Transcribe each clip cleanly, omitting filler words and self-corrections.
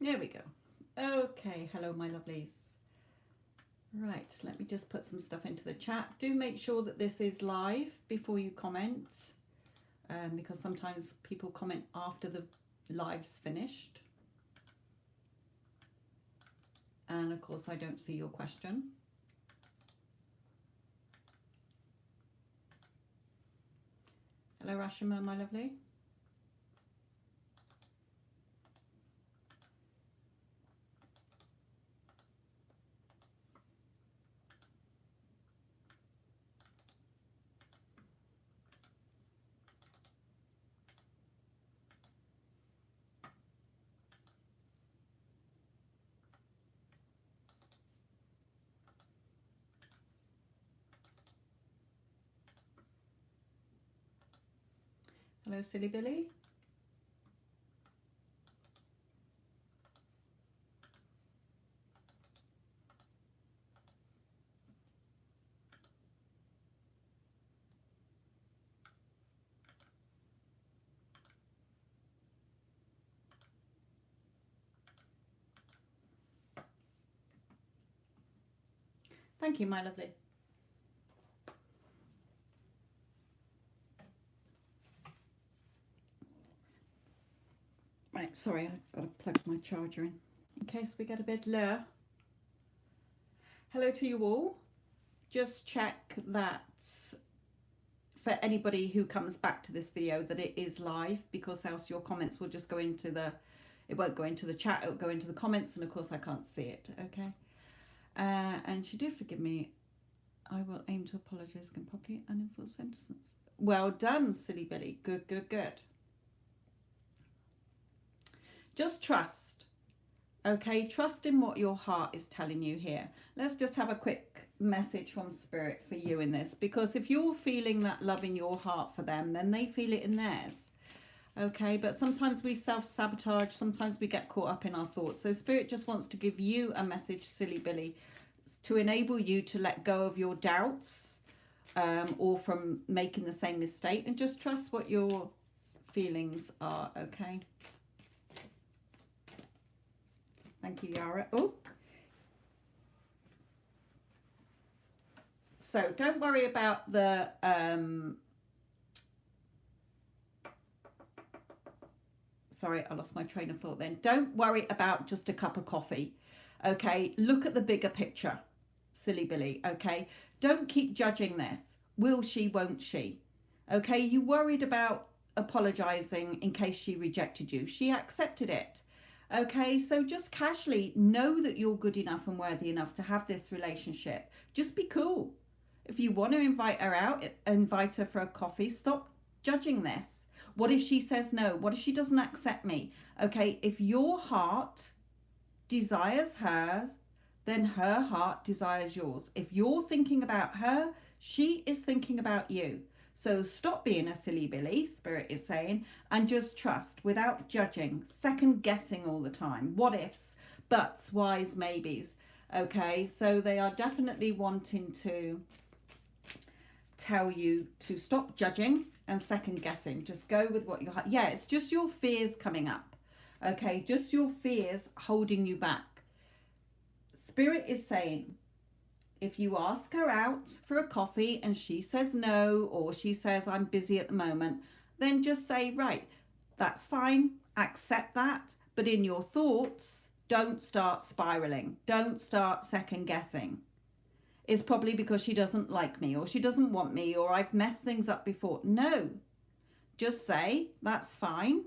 There we go. Okay, hello my lovelies. Right, let me just put some stuff into the chat. Do make sure that this is live before you comment, because sometimes people comment after the live's finished. And of course I don't see your question. Hello Rashima, my lovely. Hello Silly Billy. Thank you, my lovely. Right, sorry, I've got to plug my charger in case we get a bit low. Hello to you all. Just check that for anybody who comes back to this video that it is live, because else your comments will just go into the, it won't go into the chat, it'll go into the comments, and of course I can't see it. Okay. And she did forgive me. I will aim to apologize again properly and in full sentences. Well done, Silly Billy. Good, good, good. Just trust. Okay, trust in what your heart is telling you here. Let's just have a quick message from Spirit for you in this, because if you're feeling that love in your heart for them, then they feel it in theirs. Okay, but sometimes we self-sabotage, sometimes we get caught up in our thoughts. So Spirit just wants to give you a message, Silly Billy, to enable you to let go of your doubts, or from making the same mistake, and just trust what your feelings are. Okay. Thank you, Yara. Oh. So don't worry about the sorry, I lost my train of thought then. Don't worry about just a cup of coffee. Okay, look at the bigger picture, Silly Billy. Okay, don't keep judging this. Will she, won't she? Okay, you worried about apologizing in case she rejected you. She accepted it. Okay, so just casually know that you're good enough and worthy enough to have this relationship. Just be cool. If you want to invite her out, invite her for a coffee. Stop judging this. What if she says no? What if she doesn't accept me? Okay, if your heart desires hers, then her heart desires yours. If you're thinking about her, she is thinking about you. So stop being a silly Billy, Spirit is saying, and just trust without judging, second guessing all the time. What ifs, buts, whys, maybes. Okay, so they are definitely wanting to tell you to stop judging and second guessing. Just go with what your heart. Yeah, it's just your fears coming up. Okay, just your fears holding you back. Spirit is saying, if you ask her out for a coffee and she says no, or she says I'm busy at the moment, then just say, right, that's fine, accept that. But in your thoughts, don't start spiraling. Don't start second guessing. It's probably because she doesn't like me, or she doesn't want me, or I've messed things up before. No, just say, that's fine.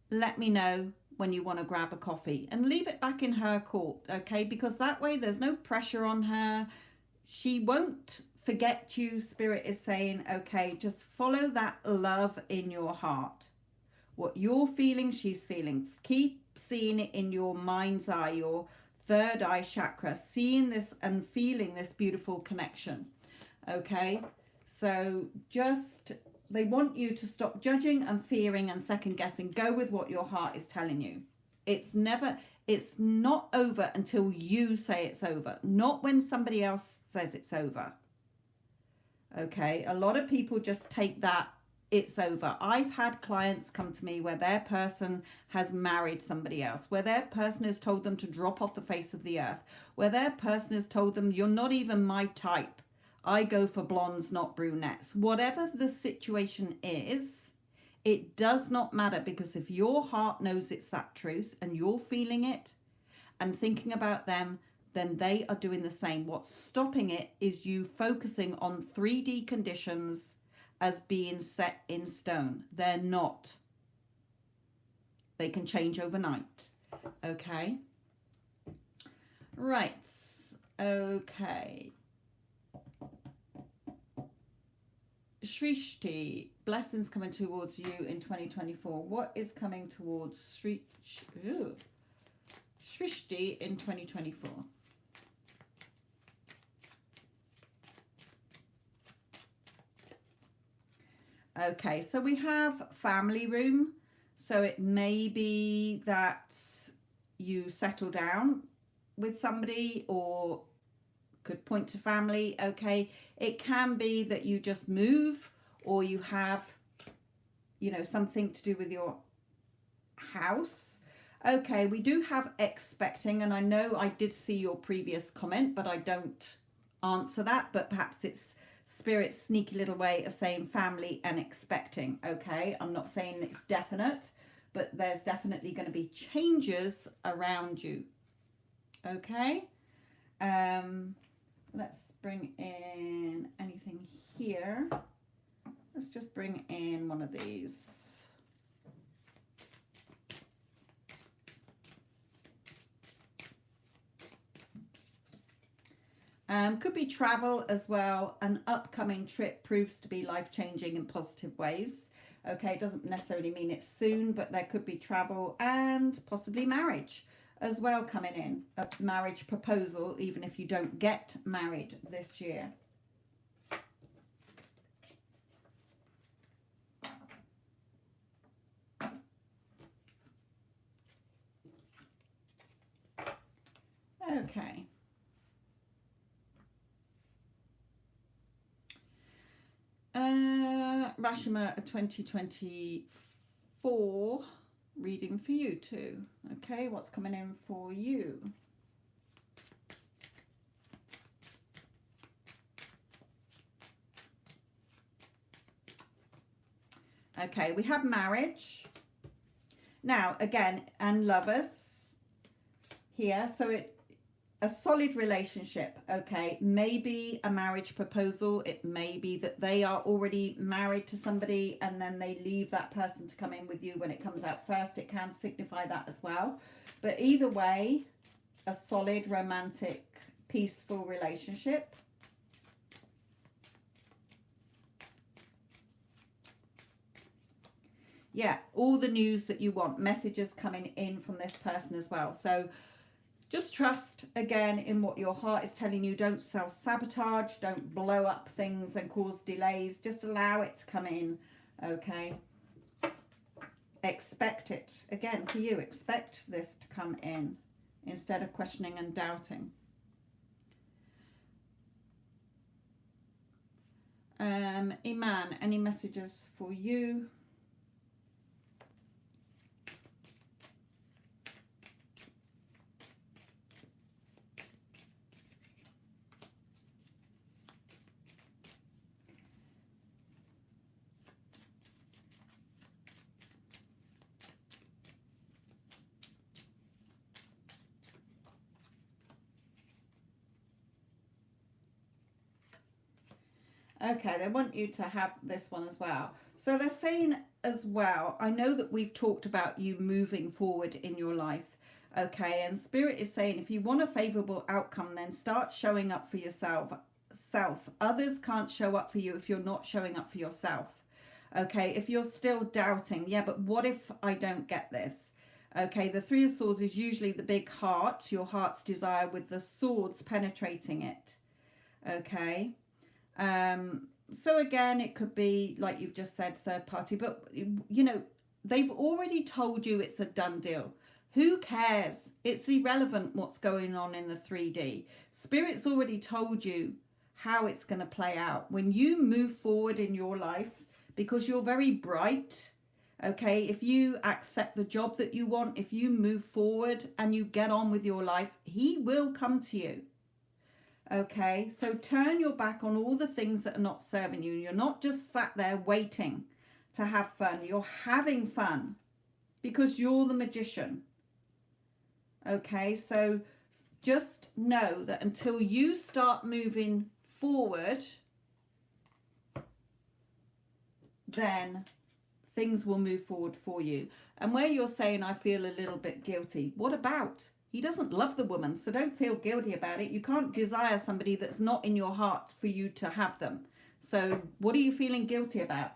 Let me know when you want to grab a coffee, and leave it back in her court. Okay, because that way there's no pressure on her. She won't forget you. Spirit is saying, okay, just follow that love in your heart. What you're feeling, she's feeling. Keep seeing it in your mind's eye, your third eye chakra, seeing this and feeling this beautiful connection. Okay, so just, they want you to stop judging and fearing and second guessing. Go with what your heart is telling you. It's not over until you say it's over, not when somebody else says it's over. Okay, a lot of people just take that it's over. I've had clients come to me where their person has married somebody else, where their person has told them to drop off the face of the earth, where their person has told them, you're not even my type. I go for blondes, not brunettes. Whatever the situation is, it does not matter, because if your heart knows it's that truth and you're feeling it and thinking about them, then they are doing the same. What's stopping it is you focusing on 3D conditions as being set in stone. They're not. They can change overnight. Okay. Right. Okay. Shrishti, blessings coming towards you in 2024. What is coming towards Shrishti in 2024? Okay, so we have family room. So it may be that you settle down with somebody, or could point to family. Okay, it can be that you just move, or you have, you know, something to do with your house. Okay, we do have expecting, and I know I did see your previous comment, but I don't answer that, but perhaps it's Spirit's sneaky little way of saying family and expecting. Okay, I'm not saying it's definite, but there's definitely going to be changes around you. Okay, let's bring in anything here. Let's just bring in one of these. Could be travel as well. An upcoming trip proves to be life-changing in positive ways. Okay, it doesn't necessarily mean it's soon, but there could be travel and possibly marriage as well coming in. A marriage proposal, even if you don't get married this year. Okay. Rashima, a 2024 reading for you too. Okay, what's coming in for you? Okay, we have marriage. Now, again, and lovers here. So a solid relationship, okay, maybe a marriage proposal. It may be that they are already married to somebody and then they leave that person to come in with you when it comes out first. It can signify that as well, but either way, a solid, romantic, peaceful relationship. Yeah, all the news that you want, messages coming in from this person as well. So just trust, again, in what your heart is telling you. Don't self-sabotage. Don't blow up things and cause delays. Just allow it to come in, okay? Expect it. Again, for you, expect this to come in instead of questioning and doubting. Iman, any messages for you? Okay, they want you to have this one as well. So they're saying as well, I know that we've talked about you moving forward in your life, okay, and Spirit is saying if you want a favorable outcome, then start showing up for yourself. Others can't show up for you if you're not showing up for yourself. Okay, if you're still doubting, yeah, but what if I don't get this? Okay, the Three of Swords is usually the big heart, your heart's desire, with the swords penetrating it. Okay. So again, it could be, like you've just said, third party, but you know, they've already told you it's a done deal. Who cares? It's irrelevant what's going on in the 3D. Spirit's already told you how it's going to play out. When you move forward in your life, because you're very bright. Okay, if you accept the job that you want, if you move forward and you get on with your life, he will come to you. Okay, so turn your back on all the things that are not serving you. You're not just sat there waiting to have fun. You're having fun because you're the magician. Okay, so just know that until you start moving forward, then things will move forward for you. And where you're saying, I feel a little bit guilty, what about? He doesn't love the woman, so don't feel guilty about it. You can't desire somebody that's not in your heart for you to have them. So what are you feeling guilty about?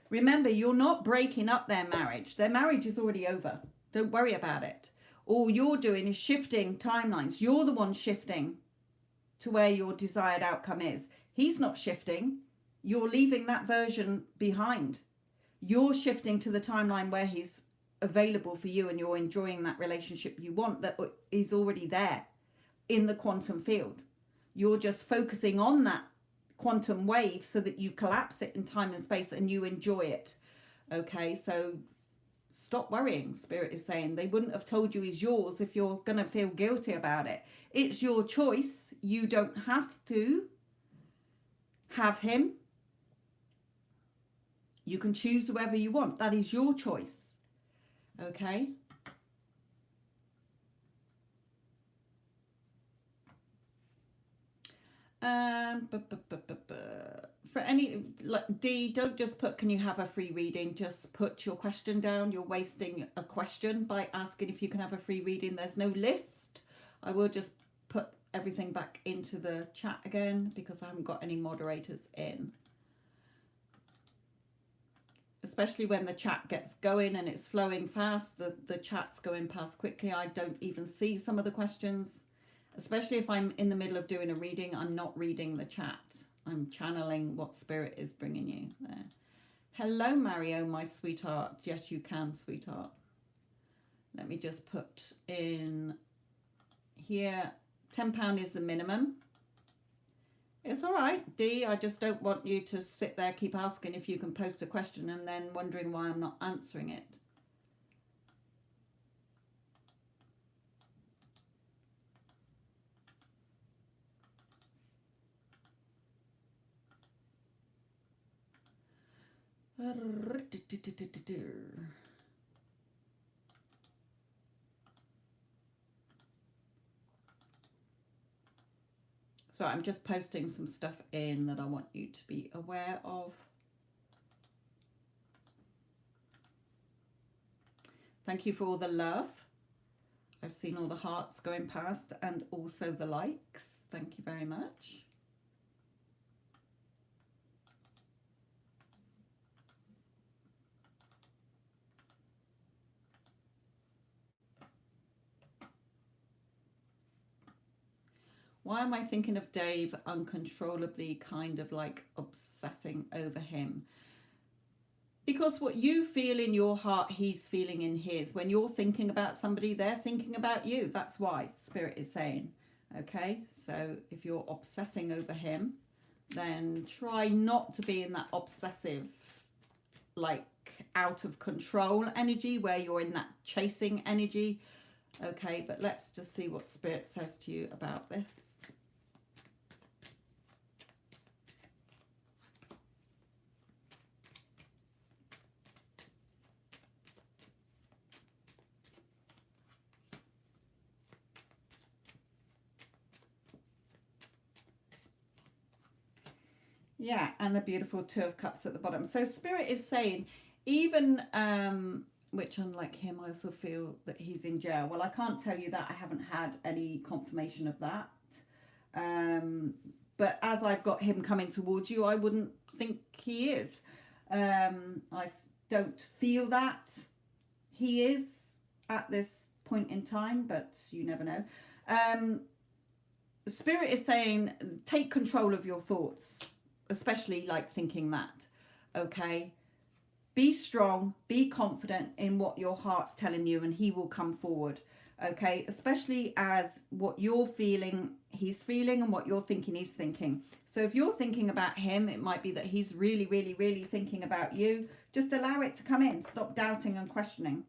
Remember, you're not breaking up their marriage. Their marriage is already over. Don't worry about it. All you're doing is shifting timelines. You're the one shifting to where your desired outcome is. He's not shifting. You're leaving that version behind. You're shifting to the timeline where he's available for you and you're enjoying that relationship you want that is already there in the quantum field. You're just focusing on that quantum wave so that you collapse it in time and space and you enjoy it. Okay, so stop worrying. Spirit is saying they wouldn't have told you he's yours if you're going to feel guilty about it. It's your choice. You don't have to have him. You can choose whoever you want. That is your choice. Okay. For any, like D, don't just put, can you have a free reading? Just put your question down. You're wasting a question by asking if you can have a free reading. There's no list. I will just put everything back into the chat again because I haven't got any moderators in. Especially when the chat gets going and it's flowing fast, the chat's going past quickly. I don't even see some of the questions. Especially if I'm in the middle of doing a reading, I'm not reading the chat. I'm channeling what Spirit is bringing you there. Hello, Mario, my sweetheart. Yes, you can, sweetheart. Let me just put in here, £10 is the minimum. It's all right, D. I just don't want you to sit there, keep asking if you can post a question and then wondering why I'm not answering it. So I'm just posting some stuff in that I want you to be aware of. Thank you for all the love. I've seen all the hearts going past and also the likes. Thank you very much. Why am I thinking of Dave uncontrollably, kind of like obsessing over him? Because what you feel in your heart, he's feeling in his. When you're thinking about somebody, they're thinking about you. That's why Spirit is saying. Okay, so if you're obsessing over him, then try not to be in that obsessive, like out of control energy where you're in that chasing energy. Okay, but let's just see what Spirit says to you about this. Yeah, and the beautiful Two of Cups at the bottom. So Spirit is saying, even, which unlike him, I also feel that he's in jail. Well, I can't tell you that. I haven't had any confirmation of that. But as I've got him coming towards you, I wouldn't think he is. I don't feel that he is at this point in time, but you never know. Spirit is saying, take control of your thoughts. Especially like thinking that, okay? Be strong, be confident in what your heart's telling you and he will come forward, Okay, especially as what you're feeling, he's feeling, and what you're thinking, he's thinking. So if you're thinking about him, it might be that he's really, really, really thinking about you. Just allow it to come in. Stop doubting and questioning.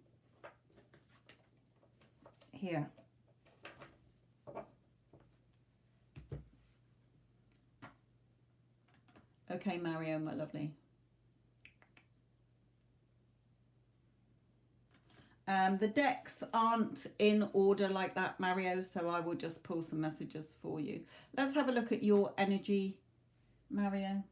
Here. Okay, Mario, my lovely. The decks aren't in order like that, Mario, so I will just pull some messages for you. Let's have a look at your energy, Mario.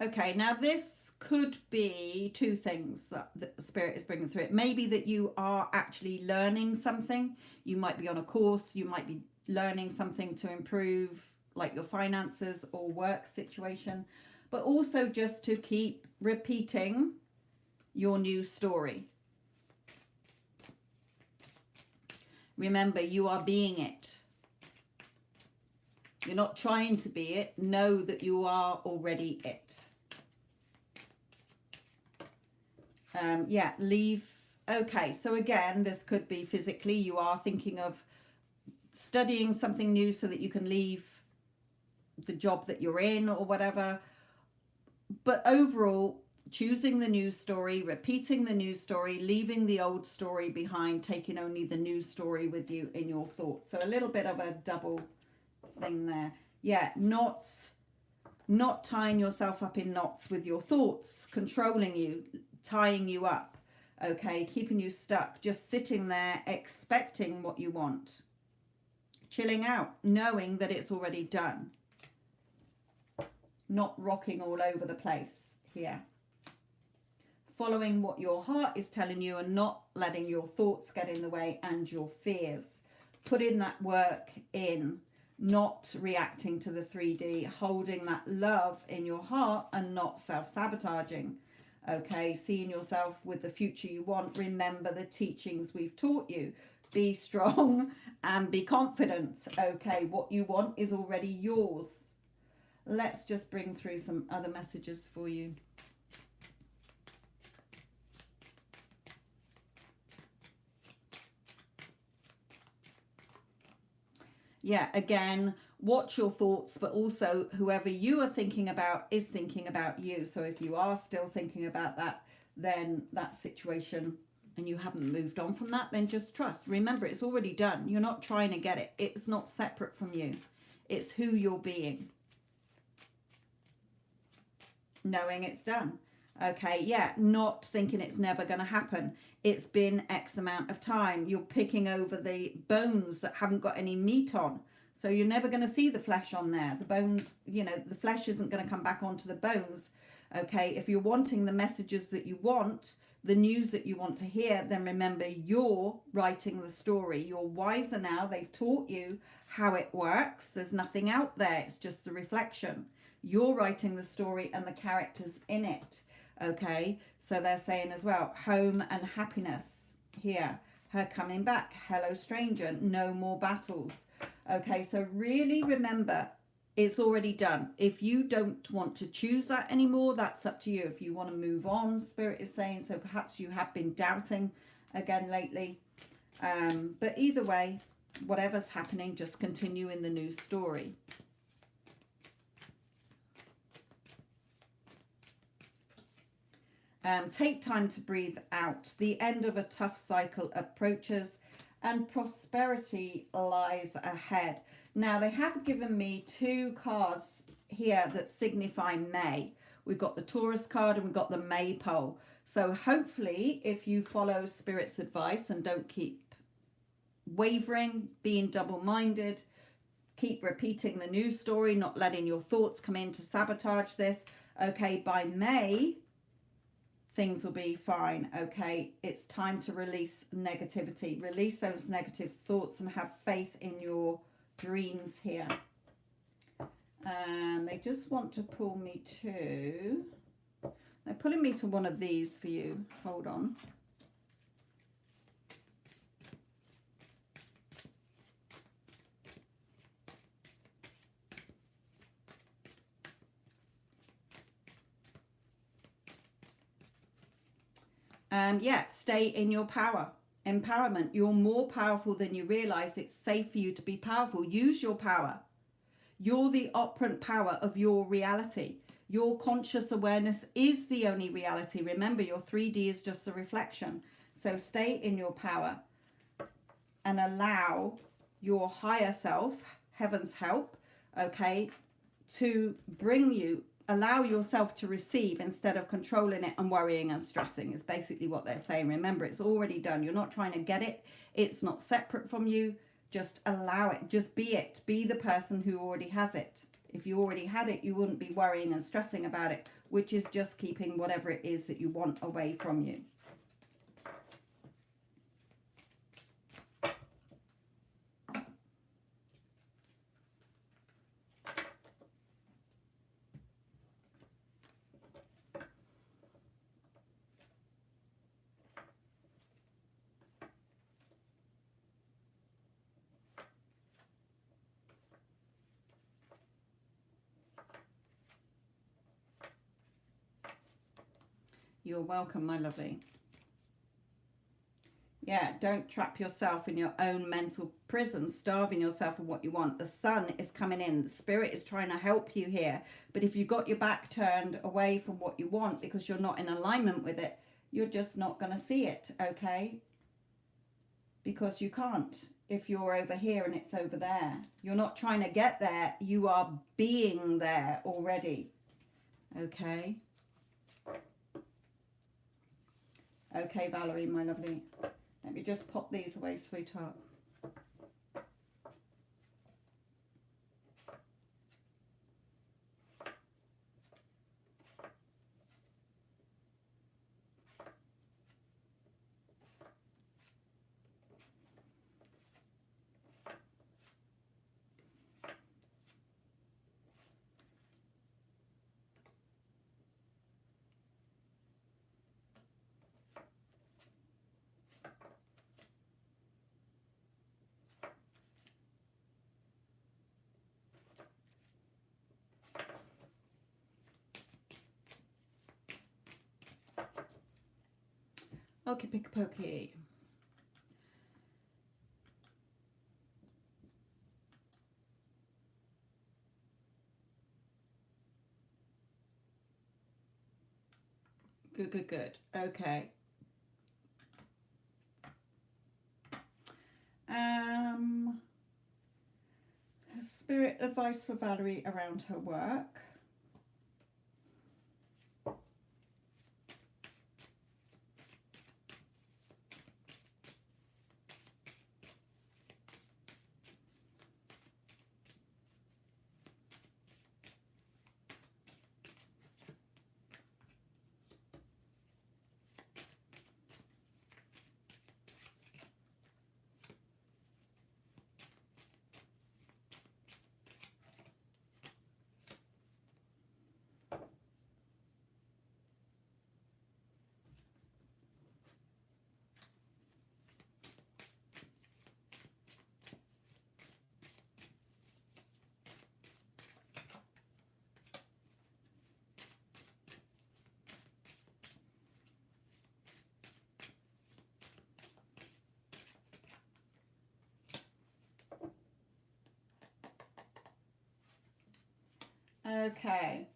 Okay, now this could be two things that the Spirit is bringing through it. Maybe that you are actually learning something. You might be on a course. You might be learning something to improve like your finances or work situation. But also just to keep repeating your new story. Remember, you are being it. You're not trying to be it. Know that you are already it. Yeah, leave. Okay, so again, this could be physically. You are thinking of studying something new so that you can leave the job that you're in or whatever. But overall, choosing the new story, repeating the new story, leaving the old story behind, taking only the new story with you in your thoughts. So a little bit of a double thing there. Yeah, not tying yourself up in knots with your thoughts, controlling you, tying you up, okay, keeping you stuck, just sitting there expecting what you want, chilling out, knowing that it's already done, not rocking all over the place here, following what your heart is telling you and not letting your thoughts get in the way and your fears. Putting that work in, not reacting to the 3D, holding that love in your heart and not self-sabotaging. Okay, seeing yourself with the future you want. Remember the teachings we've taught you. Be strong and be confident. Okay, what you want is already yours. Let's just bring through some other messages for you. Yeah, again, watch your thoughts, but also whoever you are thinking about is thinking about you. So if you are still thinking about that, then that situation and you haven't moved on from that, then just trust. Remember, it's already done. You're not trying to get it. It's not separate from you. It's who you're being. Knowing it's done. Okay, yeah, not thinking it's never going to happen. It's been X amount of time. You're picking over the bones that haven't got any meat on. So you're never going to see the flesh on there. The bones, you know, the flesh isn't going to come back onto the bones. Okay, if you're wanting the messages that you want, the news that you want to hear, then remember you're writing the story. You're wiser now. They've taught you how it works. There's nothing out there. It's just the reflection. You're writing the story and the characters in it. Okay, so they're saying as well, home and happiness here, her coming back, hello stranger, no more battles. Okay, so really remember, it's already done. If you don't want to choose that anymore, that's up to you. If you want to move on, Spirit is saying, so perhaps you have been doubting again lately. But either way, whatever's happening, just continue in the new story. Take time to breathe out. The end of a tough cycle approaches and prosperity lies ahead. Now, they have given me two cards here that signify May. We've got the Taurus card and we've got the Maypole. So hopefully, if you follow Spirit's advice and don't keep wavering, being double-minded, keep repeating the news story, not letting your thoughts come in to sabotage this. Okay, by May, things will be fine. Okay, it's time to release negativity. Release those negative thoughts and have faith in your dreams here. And they just want to pull me to... They're pulling me to one of these for you. Hold on. Yeah, stay in your power. Empowerment. You're more powerful than you realize. It's safe for you to be powerful. Use your power. You're the operant power of your reality. Your conscious awareness is the only reality. Remember, your 3D is just a reflection. So stay in your power and allow your higher self, heaven's help, okay, to bring you, allow yourself to receive instead of controlling it and worrying and stressing is basically what they're saying. Remember, it's already done. You're not trying to get it. It's not separate from you. Just allow it. Just be it. Be the person who already has it. If you already had it, you wouldn't be worrying and stressing about it, which is just keeping whatever it is that you want away from you. You're welcome, my lovely. Yeah, don't trap yourself in your own mental prison, starving yourself for what you want. The sun is coming in. The spirit is trying to help you here. But if you've got your back turned away from what you want because you're not in alignment with it, you're just not going to see it, okay? Because you can't if you're over here and it's over there. You're not trying to get there. You are being there already, okay? Okay, Valerie, my lovely. Let me just pop these away, sweetheart. Okay, pick a pokey. Good, good, good. Okay. Spirit advice for Valerie around her work. Okay.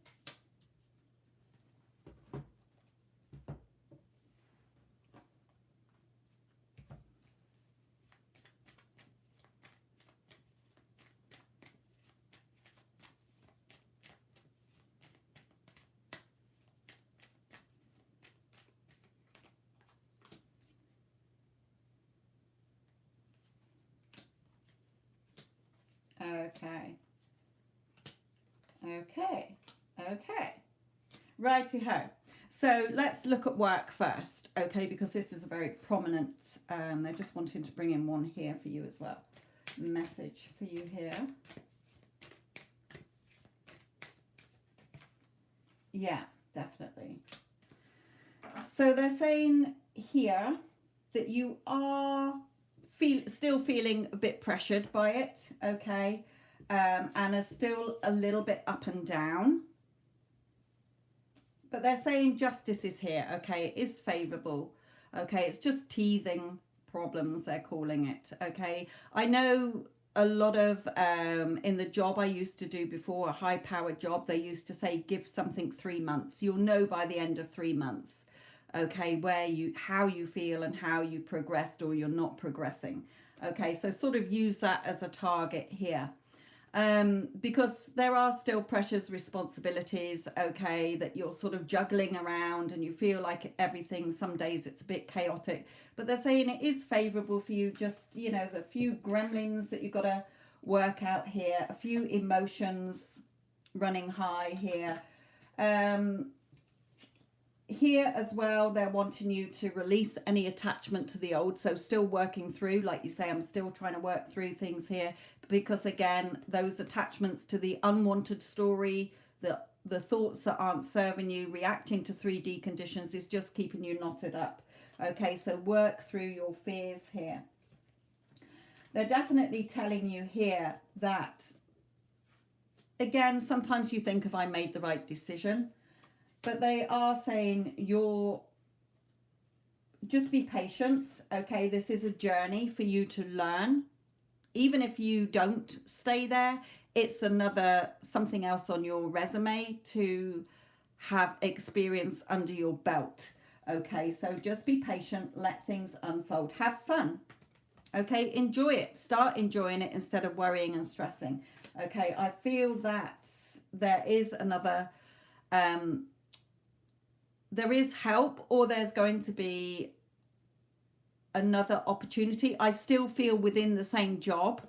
Okay. Okay. Okay. Righty-ho. So let's look at work first, okay, because this is a very prominent, they're just wanting to bring in one here for you as well. Message for you here. Yeah, definitely. So they're saying here that you are still feeling a bit pressured by it, okay, and are still a little bit up and down. But they're saying justice is here, okay, it is favourable. Okay, it's just teething problems, they're calling it. Okay, I know a lot of in the job I used to do before, a high powered job, they used to say give something 3 months. You'll know by the end of 3 months, okay, how you feel and how you progressed or you're not progressing. Okay, so sort of use that as a target here. Because there are still pressures, responsibilities, okay, that you're sort of juggling around and you feel like everything, some days it's a bit chaotic, but they're saying it is favorable for you, just, you know, the few gremlins that you've got to work out here, a few emotions running high here. Here as well, they're wanting you to release any attachment to the old, so still working through, like you say, I'm still trying to work through things here, because again, those attachments to the unwanted story, the thoughts that aren't serving you, reacting to 3D conditions is just keeping you knotted up. Okay, so work through your fears here. They're definitely telling you here that, again, sometimes you think, have I made the right decision? But they are saying just be patient, okay? This is a journey for you to learn. Even if you don't stay there, it's something else on your resume to have experience under your belt, okay? So just be patient, let things unfold. Have fun, okay? Enjoy it. Start enjoying it instead of worrying and stressing, okay? I feel that there is another... there is help, or there's going to be another opportunity. I still feel within the same job.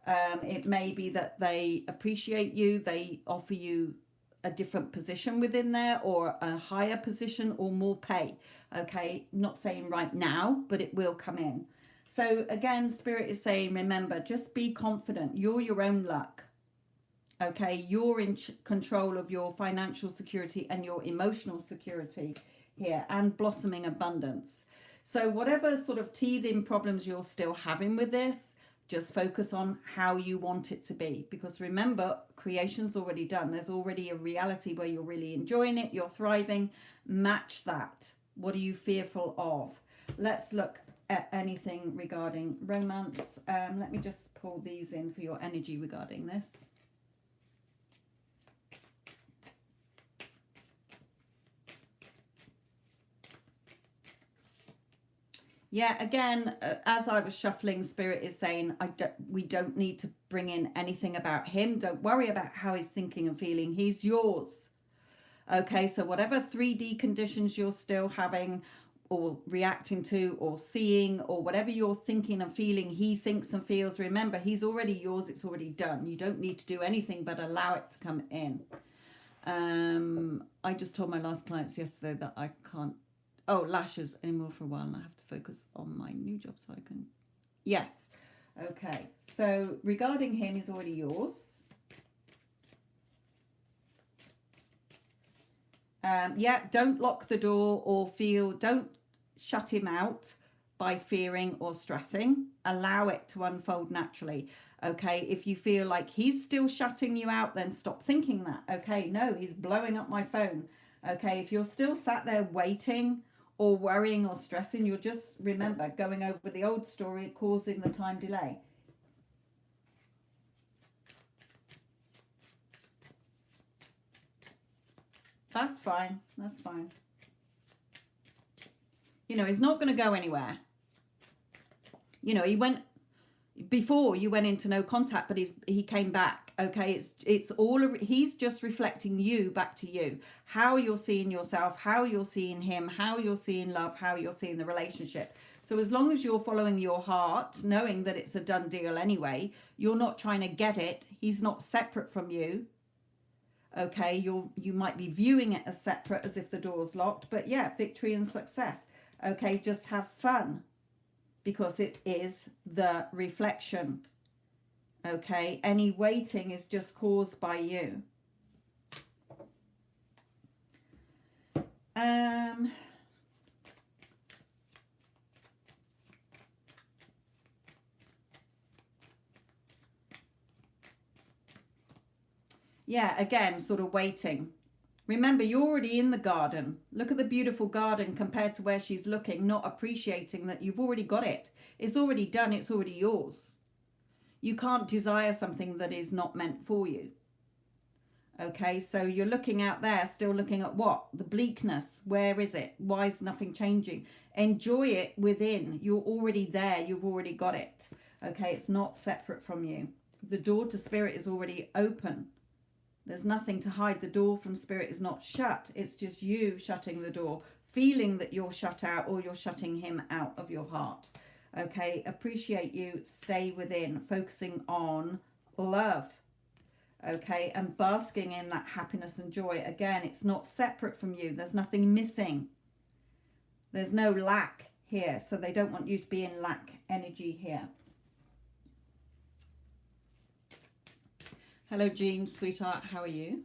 It may be that they appreciate you, they offer you a different position within there, or a higher position, or more pay. Okay, not saying right now, but it will come in. So again, Spirit is saying, remember, just be confident. You're your own luck. Okay, you're in control of your financial security and your emotional security here, and blossoming abundance. So whatever sort of teething problems you're still having with this, just focus on how you want it to be. Because remember, creation's already done. There's already a reality where you're really enjoying it, you're thriving. Match that. What are you fearful of? Let's look at anything regarding romance. Let me just pull these in for your energy regarding this. Yeah, again, as I was shuffling, Spirit is saying we don't need to bring in anything about him. Don't worry about how he's thinking and feeling. He's yours. Okay, so whatever 3D conditions you're still having or reacting to or seeing, or whatever you're thinking and feeling, he thinks and feels, remember, he's already yours. It's already done. You don't need to do anything but allow it to come in. I just told my last clients yesterday that I can't lashes anymore for a while, and I have to focus on my new job so I can... Yes. Okay, so regarding him, he's already yours. Yeah, don't lock the door or don't shut him out by fearing or stressing. Allow it to unfold naturally. Okay, if you feel like he's still shutting you out, then stop thinking that. Okay, no, he's blowing up my phone. Okay, if you're still sat there waiting or worrying or stressing, you'll just remember going over the old story, causing the time delay. That's fine. That's fine. You know, he's not going to go anywhere. You know, he went before, you went into no contact, but he came back. Okay, it's all he's just reflecting you back to you, how you're seeing yourself, how you're seeing him, how you're seeing love, how you're seeing the relationship. So as long as you're following your heart, knowing that it's a done deal anyway, you're not trying to get it. He's not separate from you. Okay, you might be viewing it as separate, as if the door's locked, but yeah, victory and success. Okay, just have fun, because it is the reflection. Okay, any waiting is just caused by you. Yeah, again, sort of waiting. Remember, you're already in the garden. Look at the beautiful garden compared to where she's looking, not appreciating that you've already got it. It's already done. It's already yours. You can't desire something that is not meant for you. Okay, so you're looking out there, still looking at what? The bleakness. Where is it? Why is nothing changing? Enjoy it within. You're already there. You've already got it. Okay, it's not separate from you. The door to spirit is already open. There's nothing to hide. The door from spirit is not shut. It's just you shutting the door, feeling that you're shut out or you're shutting him out of your heart. Okay, appreciate you. Stay within, focusing on love. Okay, and basking in that happiness and joy. Again, it's not separate from you. There's nothing missing. There's no lack here. So they don't want you to be in lack energy here. Hello, Jean, sweetheart. How are you?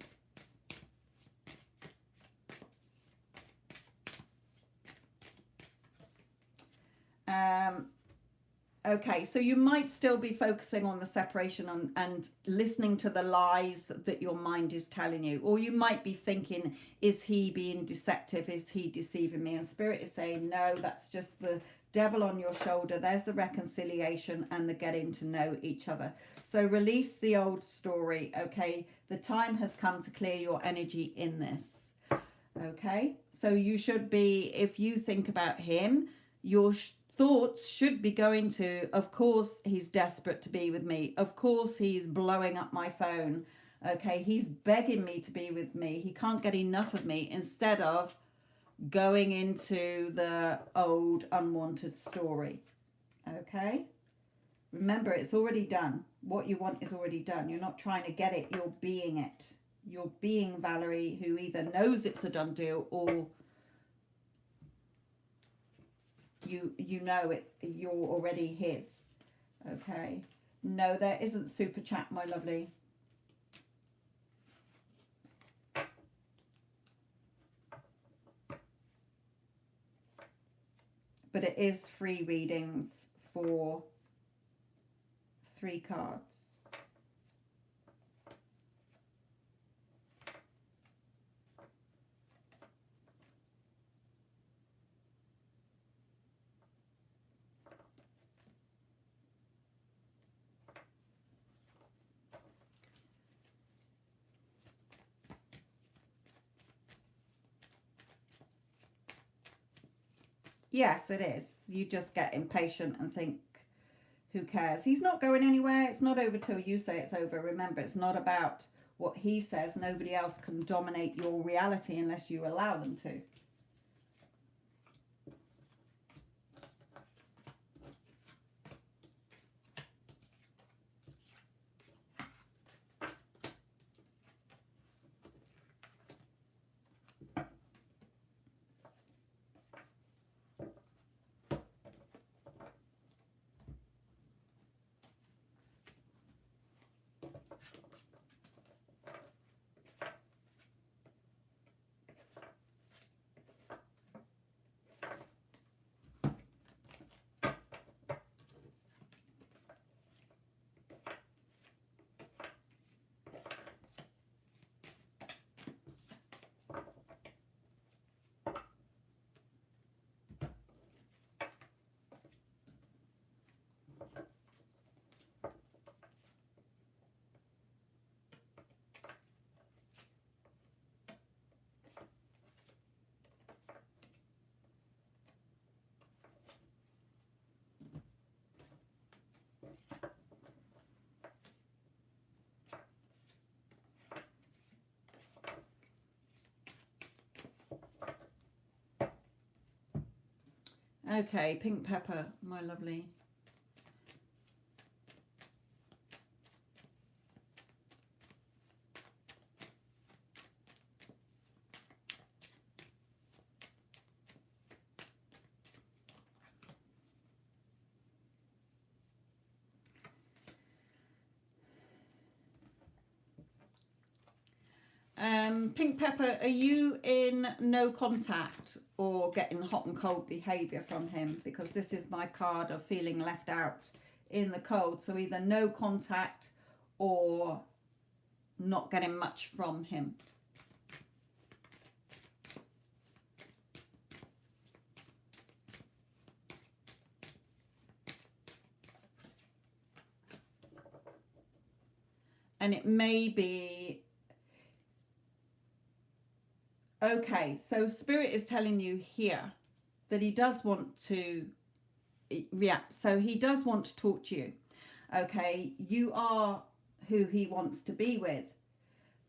Okay, so you might still be focusing on the separation and listening to the lies that your mind is telling you. Or you might be thinking, is he being deceptive? Is he deceiving me? And spirit is saying, no, that's just the devil on your shoulder. There's the reconciliation and the getting to know each other. So release the old story, okay? The time has come to clear your energy in this, okay? So you should be, if you think about him, your thoughts should be going to, of course he's desperate to be with me, of course he's blowing up my phone, okay, he's begging me to be with me, he can't get enough of me, instead of going into the old unwanted story. Okay, remember, it's already done. What you want is already done. You're not trying to get it, you're being it. You're being Valerie, who either knows it's a done deal or you know it, you're already his. Okay, no, there isn't super chat, my lovely. But it is free readings for 3 cards. Yes, it is. You just get impatient and think, who cares? He's not going anywhere. It's not over till you say it's over. Remember, it's not about what he says. Nobody else can dominate your reality unless you allow them to. Okay, pink pepper, my lovely. Pink pepper, are you in no contact or getting hot and cold behavior from him? Because this is my card of feeling left out in the cold. So either no contact or not getting much from him. And it may be, okay, so Spirit is telling you here that he does want to react. So he does want to talk to you. Okay, you are who he wants to be with.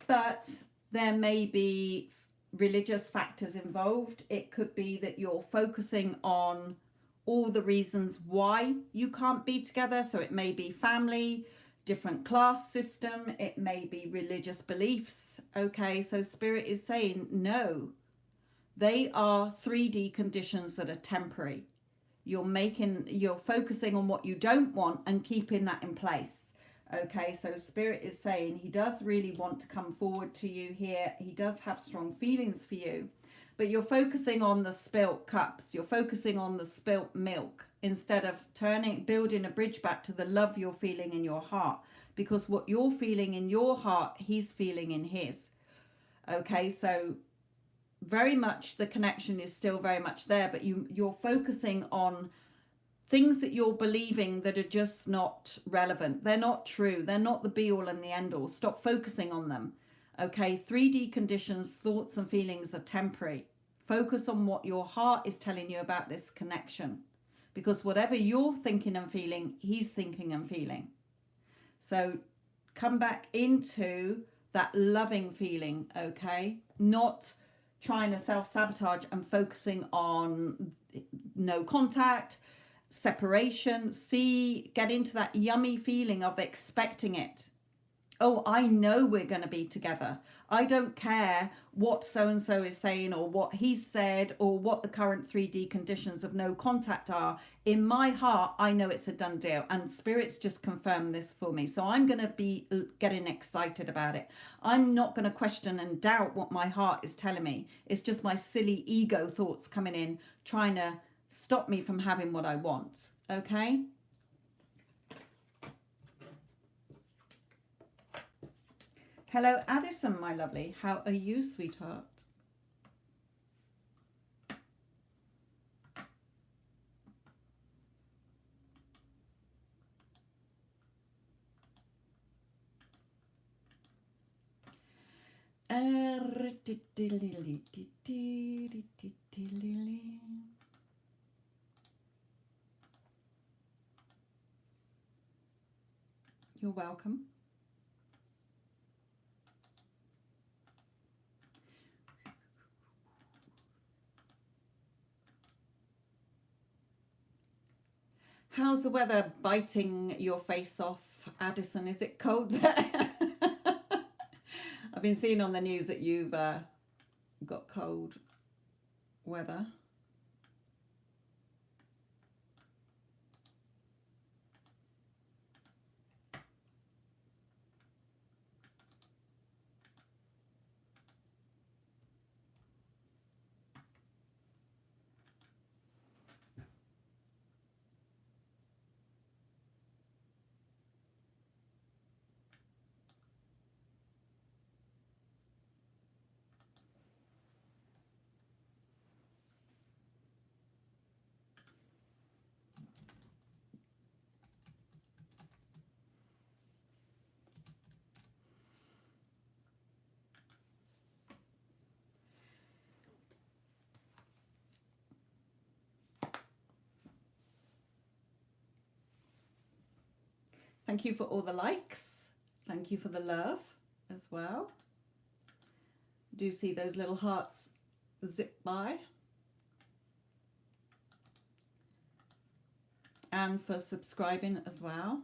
But there may be religious factors involved. It could be that you're focusing on all the reasons why you can't be together. So it may be family, different class system, it may be religious beliefs. Okay, so Spirit is saying no, they are 3D conditions that are temporary. You're focusing on what you don't want and keeping that in place. Okay, so Spirit is saying he does really want to come forward to you here. He does have strong feelings for you, but you're focusing on the spilt cups. You're focusing on the spilt milk instead of building a bridge back to the love you're feeling in your heart, because what you're feeling in your heart, he's feeling in his. Okay, so very much the connection is still very much there, but you're focusing on things that you're believing that are just not relevant. They're not true. They're not the be all and the end all. Stop focusing on them. Okay, 3D conditions, thoughts and feelings are temporary. Focus on what your heart is telling you about this connection, because whatever you're thinking and feeling, he's thinking and feeling. So come back into that loving feeling, okay? Not trying to self-sabotage and focusing on no contact, separation. Get into that yummy feeling of expecting it. Oh, I know we're going to be together. I don't care what so-and-so is saying or what he said or what the current 3D conditions of no contact are. In my heart, I know it's a done deal, and Spirit's just confirmed this for me. So I'm going to be getting excited about it. I'm not going to question and doubt what my heart is telling me. It's just my silly ego thoughts coming in, trying to stop me from having what I want. Okay? Hello, Addison, my lovely. How are you, sweetheart? You're welcome. How's the weather biting your face off, Addison? Is it cold there? I've been seeing on the news that you've got cold weather. Thank you for all the likes. Thank you for the love as well. Do see those little hearts zip by. And for subscribing as well.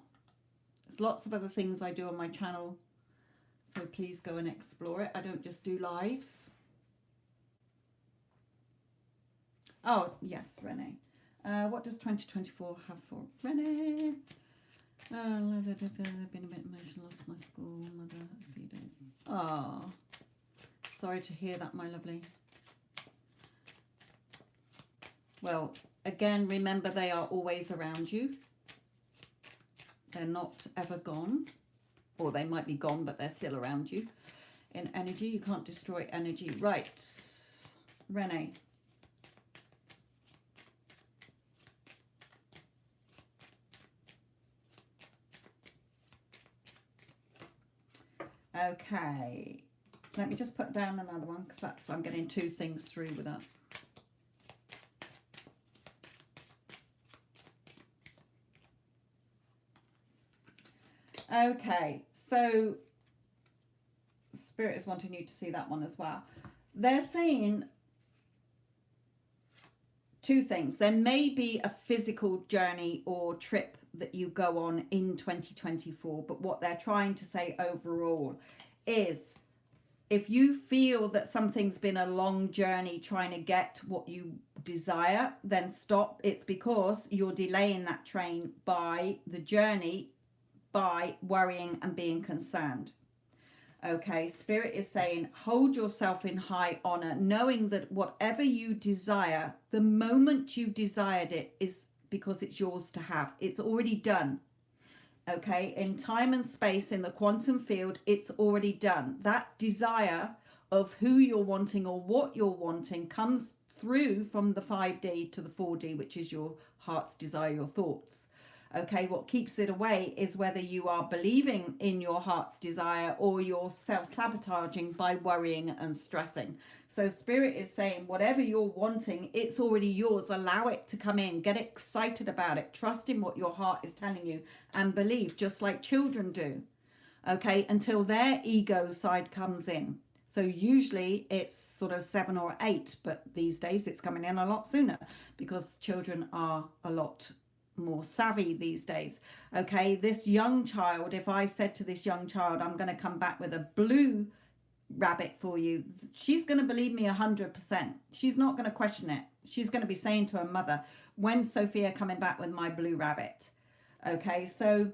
There's lots of other things I do on my channel, so please go and explore it. I don't just do lives. Oh, yes, Renee. What does 2024 have for Renee? I've been a bit emotional, lost my school mother a few days. Oh, sorry to hear that, my lovely. Well, again, remember they are always around you. They're not ever gone, or they might be gone, but they're still around you in energy. You can't destroy energy. Right, Renee. Okay. Let me just put down another one because that's, I'm getting two things through with that. Okay, so Spirit is wanting you to see that one as well. They're saying two things. There may be a physical journey or trip that you go on in 2024, but what they're trying to say overall is, if you feel that something's been a long journey trying to get what you desire, then stop. It's because you're delaying that train by the journey, by worrying and being concerned. Okay, Spirit is saying, hold yourself in high honor, knowing that whatever you desire, the moment you desired it is because it's yours to have. It's already done. Okay, in time and space, in the quantum field, it's already done. That desire of who you're wanting or what you're wanting comes through from the 5D to the 4D, which is your heart's desire, your thoughts. Okay, what keeps it away is whether you are believing in your heart's desire or you're self-sabotaging by worrying and stressing. So Spirit is saying, whatever you're wanting, it's already yours. Allow it to come in. Get excited about it. Trust in what your heart is telling you and believe, just like children do. Okay, until their ego side comes in. So usually it's sort of 7 or 8, but these days it's coming in a lot sooner because children are a lot more savvy these days. Okay, this young child, if I said to this young child, I'm going to come back with a blue rabbit for you, she's going to believe me 100%. She's not going to question it. She's going to be saying to her mother, when's Sophia coming back with my blue rabbit? Okay, so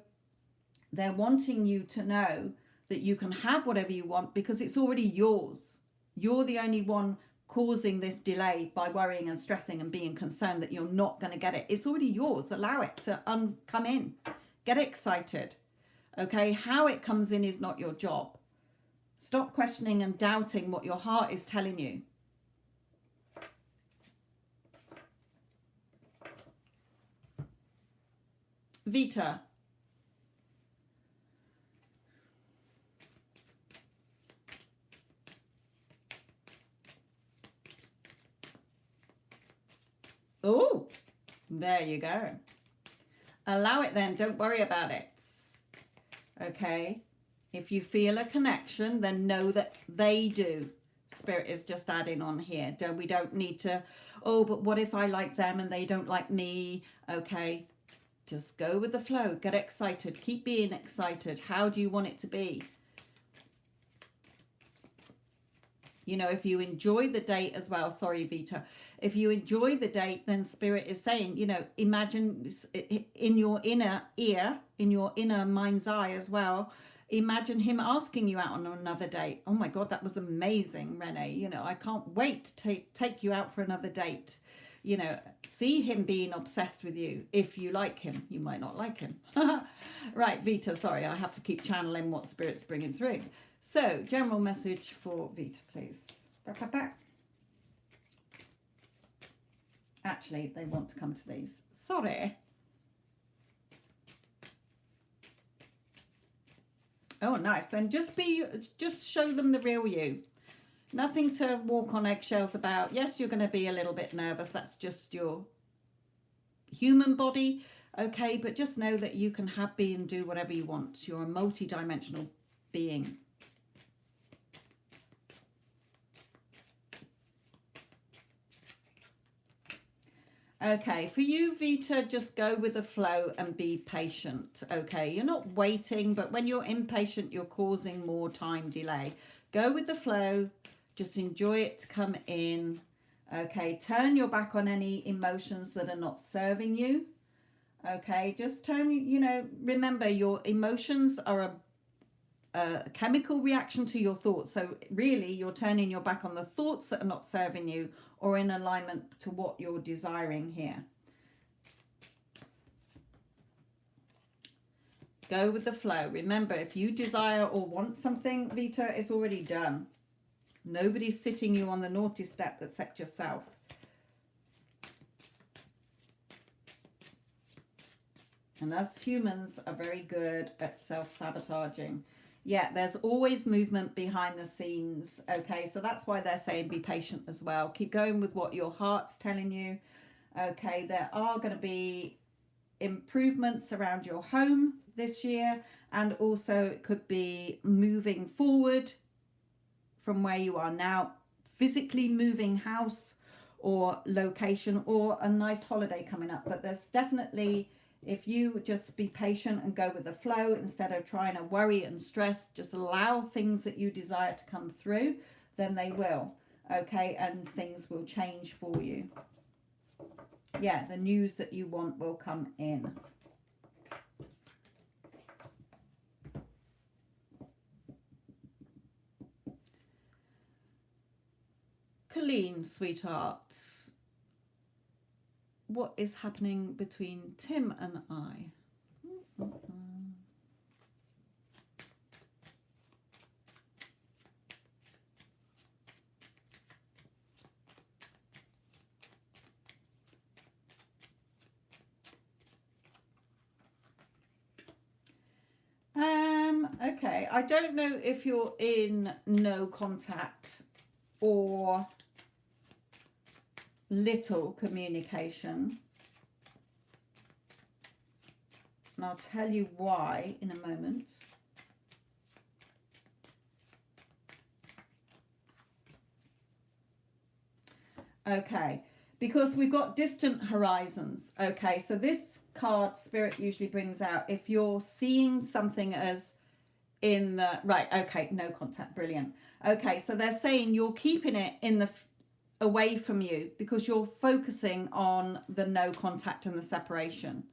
they're wanting you to know that you can have whatever you want because it's already yours. You're the only one causing this delay by worrying and stressing and being concerned that you're not going to get it. It's already yours. Allow it to come in. Get excited. Okay, how it comes in is not your job. Stop questioning and doubting what your heart is telling you. Vita. Oh, there you go. Allow it then. Don't worry about it. Okay. If you feel a connection, then know that they do. Spirit is just adding on here. We don't need to, oh, but what if I like them and they don't like me? Okay. Just go with the flow. Get excited. Keep being excited. How do you want it to be? You know, if you enjoy the date as well, sorry, Vita, if you enjoy the date, then Spirit is saying, you know, imagine in your inner ear, in your inner mind's eye as well, imagine him asking you out on another date. Oh my God, that was amazing, Renee. You know, I can't wait to take you out for another date. You know, see him being obsessed with you. If you like him, you might not like him. Right, Vita, sorry, I have to keep channeling what Spirit's bringing through. So, general message for Vita, please. Actually, they want to come to these. Sorry. Oh, nice. Then just show them the real you. Nothing to walk on eggshells about. Yes, you're going to be a little bit nervous. That's just your human body. Okay, but just know that you can be and do whatever you want. You're a multi-dimensional being. Okay, for you, Vita, just go with the flow and be patient. Okay, you're not waiting, but when you're impatient, you're causing more time delay. Go with the flow. Just enjoy it to come in. Okay, turn your back on any emotions that are not serving you. Okay, just turn, you know, remember your emotions are a chemical reaction to your thoughts. So really, you're turning your back on the thoughts that are not serving you or in alignment to what you're desiring here. Go with the flow. Remember, if you desire or want something, Vita, it's already done. Nobody's sitting you on the naughty step except yourself. And us humans are very good at self-sabotaging. Yeah, there's always movement behind the scenes. Okay, so that's why they're saying be patient as well. Keep going with what your heart's telling you. Okay, there are going to be improvements around your home this year, and also it could be moving forward from where you are now, physically moving house or location, or a nice holiday coming up. But there's definitely, if you just be patient and go with the flow instead of trying to worry and stress, just allow things that you desire to come through, then they will. Okay, and things will change for you. Yeah, the news that you want will come in. Colleen, sweetheart, what is happening between Tim and I? Okay, I don't know if you're in no contact or little communication, and I'll tell you why in a moment. Okay, because we've got distant horizons. Okay, so this card Spirit usually brings out, if you're seeing something as in the right, okay, no contact, brilliant. Okay, so they're saying you're keeping it in the away from you because you're focusing on the no contact and the separation.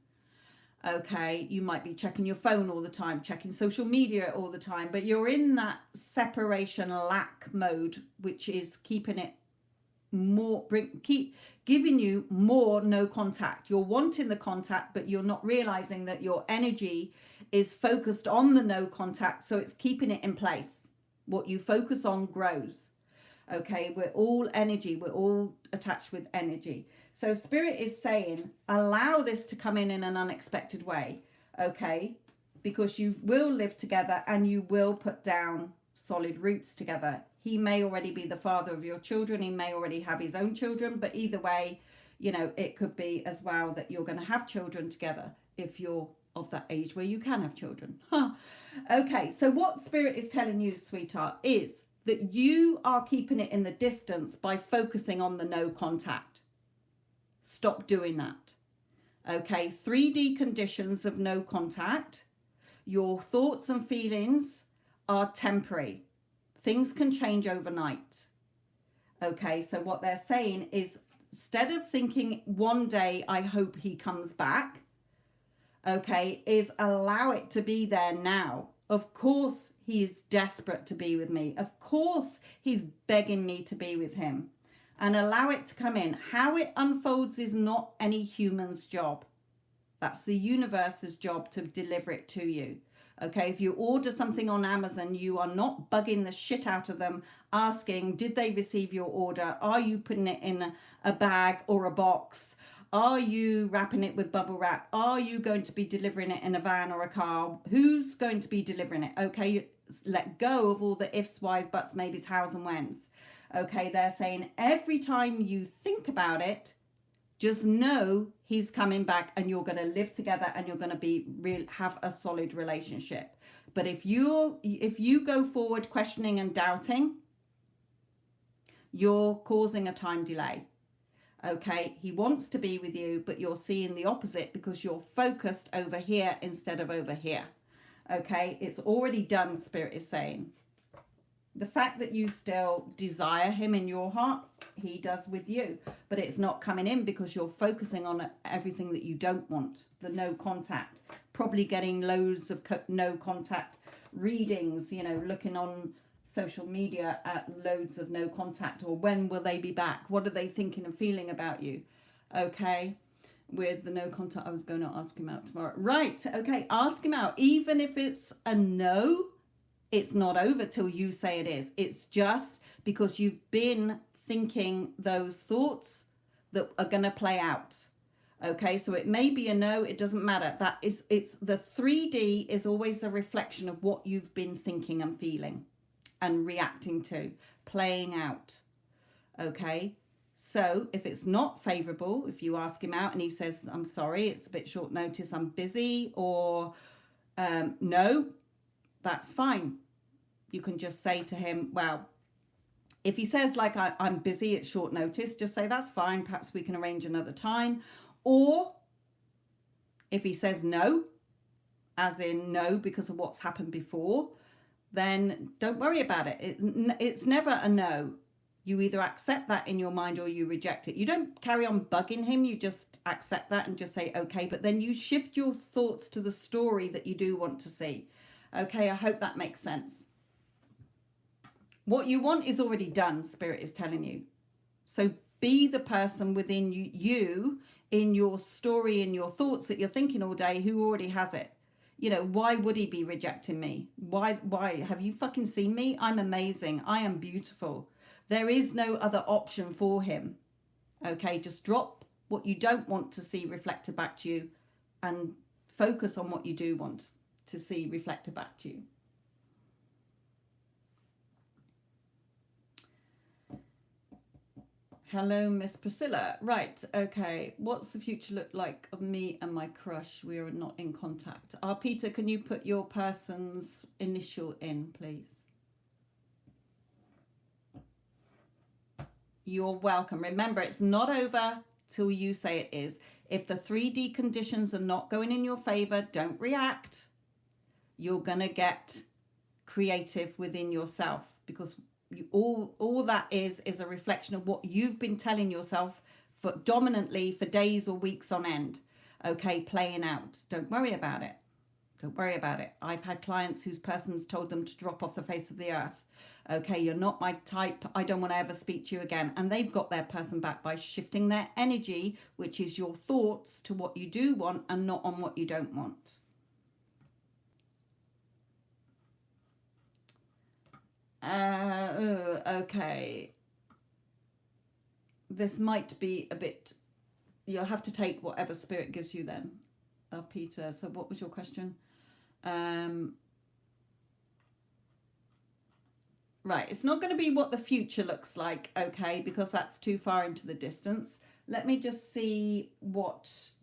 Okay, you might be checking your phone all the time, checking social media all the time, but you're in that separation lack mode, which is keeping it more, keep giving you more no contact. You're wanting the contact, but you're not realizing that your energy is focused on the no contact, so it's keeping it in place. What you focus on grows. Okay, we're all energy, we're all attached with energy. So Spirit is saying allow this to come in an unexpected way. Okay, because you will live together and you will put down solid roots together. He may already be the father of your children, he may already have his own children, but either way, you know, it could be as well that you're going to have children together if you're of that age where you can have children. Okay, so what Spirit is telling you, sweetheart, is that you are keeping it in the distance by focusing on the no contact. Stop doing that. Okay, 3D conditions of no contact. Your thoughts and feelings are temporary. Things can change overnight. Okay, so what they're saying is instead of thinking one day I hope he comes back, okay, is allow it to be there now. Of course he's desperate to be with me. Of course he's begging me to be with him. And allow it to come in. How it unfolds is not any human's job. That's the universe's job to deliver it to you. Okay, if you order something on Amazon, you are not bugging the shit out of them, asking, did they receive your order? Are you putting it in a bag or a box? Are you wrapping it with bubble wrap? Are you going to be delivering it in a van or a car? Who's going to be delivering it? Okay, let go of all the ifs, whys, buts, maybes, hows and whens. Okay, they're saying every time you think about it, just know he's coming back and you're going to live together and you're going to be have a solid relationship. But if you go forward questioning and doubting, you're causing a time delay. Okay, he wants to be with you, but you're seeing the opposite because you're focused over here instead of over here. Okay, it's already done, Spirit is saying. The fact that you still desire him in your heart, he does with you, but it's not coming in because you're focusing on everything that you don't want. The no contact, probably getting loads of no contact readings, you know, looking on social media at loads of no contact, or when will they be back? What are they thinking and feeling about you? Okay, with the no contact, I was going to ask him out tomorrow. Right, okay, ask him out. Even if it's a no, it's not over till you say it is. It's just because you've been thinking those thoughts that are going to play out. Okay, so it may be a no, it doesn't matter. It's the 3D is always a reflection of what you've been thinking and feeling and reacting to, playing out. Okay, so if it's not favorable, if you ask him out and he says, I'm sorry, it's a bit short notice, I'm busy, or no, that's fine. You can just say to him, well, if he says like, I'm busy, it's short notice, just say that's fine, perhaps we can arrange another time. Or if he says no, as in no because of what's happened before, then don't worry about it. It's never a no. You either accept that in your mind or you reject it. You don't carry on bugging him. You just accept that and just say, okay, but then you shift your thoughts to the story that you do want to see. Okay, I hope that makes sense. What you want is already done, Spirit is telling you. So be the person within you in your story, in your thoughts that you're thinking all day, who already has it. You know, why would he be rejecting me? Why? Have you fucking seen me? I'm amazing. I am beautiful. There is no other option for him. Okay, just drop what you don't want to see reflected back to you and focus on what you do want to see reflected back to you. Hello, Miss Priscilla. Right, okay. What's the future look like of me and my crush? We are not in contact. Peter, can you put your person's initial in, please? You're welcome. Remember, it's not over till you say it is. If the 3D conditions are not going in your favor, don't react. You're going to get creative within yourself, because all that is a reflection of what you've been telling yourself for dominantly for days or weeks on end. Okay, playing out. Don't worry about it. Don't worry about it. I've had clients whose persons told them to drop off the face of the earth. Okay, you're not my type. I don't want to ever speak to you again. And they've got their person back by shifting their energy, which is your thoughts, to what you do want and not on what you don't want. Okay. This might be a bit, you'll have to take whatever spirit gives you then, Peter. So what was your question? Right, it's not going to be what the future looks like, okay, because that's too far into the distance. Let me just see what's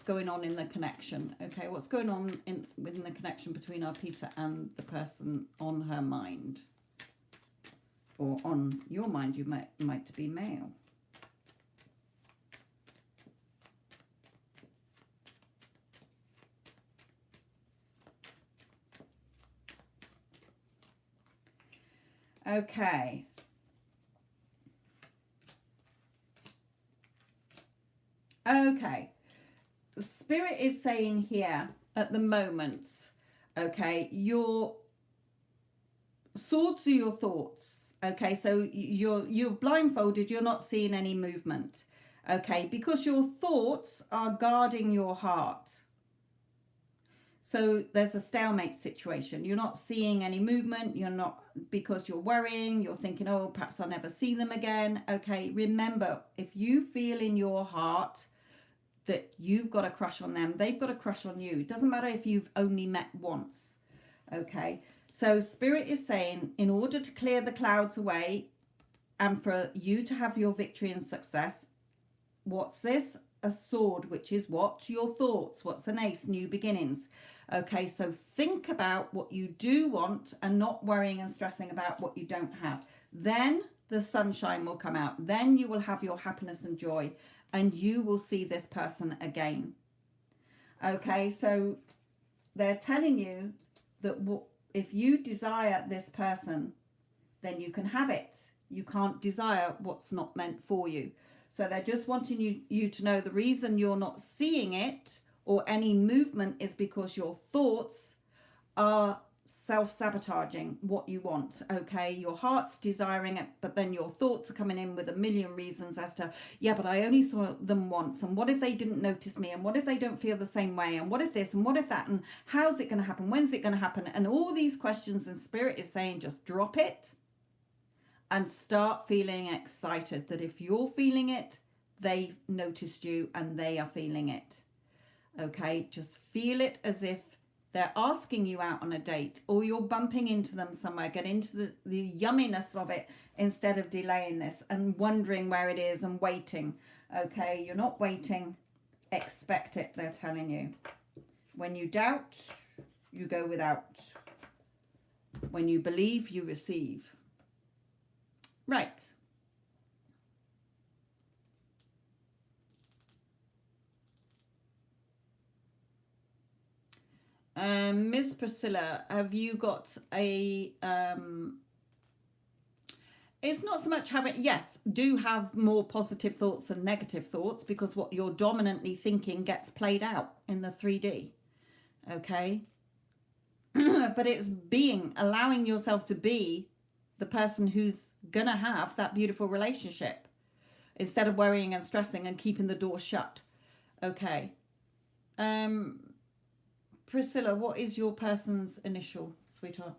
going on in the connection. Okay, what's going on within the connection between our Peter and the person on her mind, or on your mind. You might be male. Okay. Okay. Spirit is saying here at the moment, okay, your swords are your thoughts. Okay, so you're blindfolded, you're not seeing any movement. Okay, because your thoughts are guarding your heart. So there's a stalemate situation. You're not seeing any movement. You're not, because you're worrying. You're thinking, oh, perhaps I'll never see them again. Okay, remember, if you feel in your heart that you've got a crush on them, they've got a crush on you. It doesn't matter if you've only met once. Okay, so Spirit is saying, in order to clear the clouds away and for you to have your victory and success, what's this? A sword, which is what? Your thoughts. What's an ace? New beginnings. Okay, so think about what you do want and not worrying and stressing about what you don't have. Then the sunshine will come out. Then you will have your happiness and joy, and you will see this person again. Okay, so they're telling you that if you desire this person, then you can have it. You can't desire what's not meant for you. So they're just wanting you to know the reason you're not seeing it or any movement is because your thoughts are self-sabotaging what you want. Okay, your heart's desiring it, but then your thoughts are coming in with a million reasons as to, yeah, but I only saw them once, and what if they didn't notice me, and what if they don't feel the same way, and what if this, and what if that, and how's it going to happen, when's it going to happen, and all these questions. And Spirit is saying, just drop it and start feeling excited that if you're feeling it, they noticed you and they are feeling it. Okay, just feel it as if they're asking you out on a date, or you're bumping into them somewhere. Get into the yumminess of it instead of delaying this and wondering where it is and waiting. Okay, you're not waiting. Expect it, they're telling you. When you doubt, you go without. When you believe, you receive. Right. Miss Priscilla, have you got a it's not so much having, yes, do have more positive thoughts than negative thoughts, because what you're dominantly thinking gets played out in the 3D. Okay. But it's allowing yourself to be the person who's gonna have that beautiful relationship instead of worrying and stressing and keeping the door shut. Okay. Priscilla, what is your person's initial, sweetheart?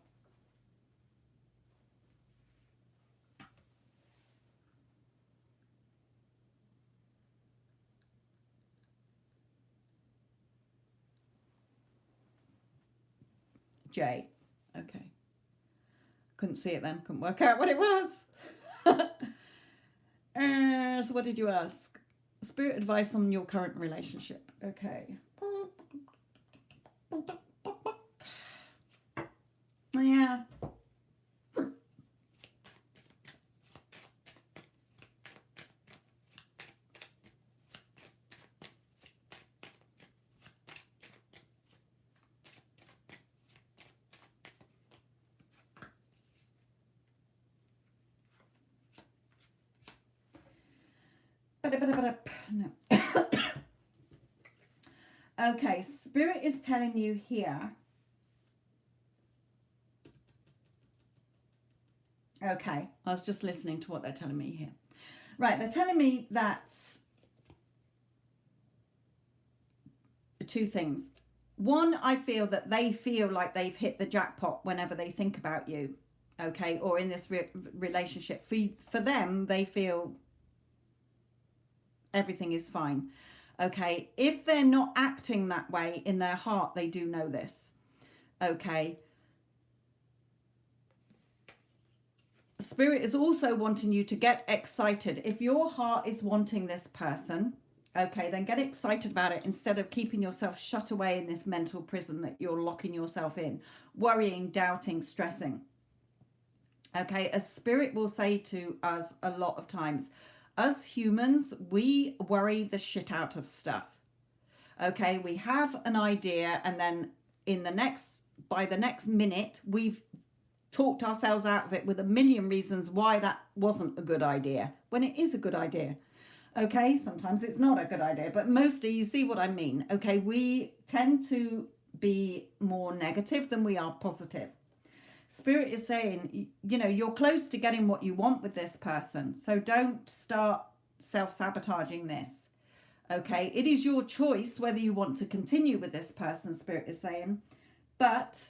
J. Okay. Couldn't see it then. Couldn't work out what it was. So what did you ask? Spirit advice on your current relationship. Okay. Yeah. No. Okay, Spirit is telling you here. Okay, I was just listening to what they're telling me here. Right, they're telling me that two things. One, I feel that they feel like they've hit the jackpot whenever they think about you. Okay, or in this relationship. For them, they feel everything is fine. Okay, if they're not acting that way in their heart, they do know this. Okay. Spirit is also wanting you to get excited. If your heart is wanting this person, okay, then get excited about it instead of keeping yourself shut away in this mental prison that you're locking yourself in, worrying, doubting, stressing. Okay, as Spirit will say to us a lot of times, us humans, we worry the shit out of stuff. Okay, we have an idea, and then by the next minute, we've talked ourselves out of it with a million reasons why that wasn't a good idea, when it is a good idea. Okay, sometimes it's not a good idea, but mostly, you see what I mean. Okay, we tend to be more negative than we are positive. Spirit is saying, you're close to getting what you want with this person, so don't start self-sabotaging this. Okay, it is your choice whether you want to continue with this person, Spirit is saying, but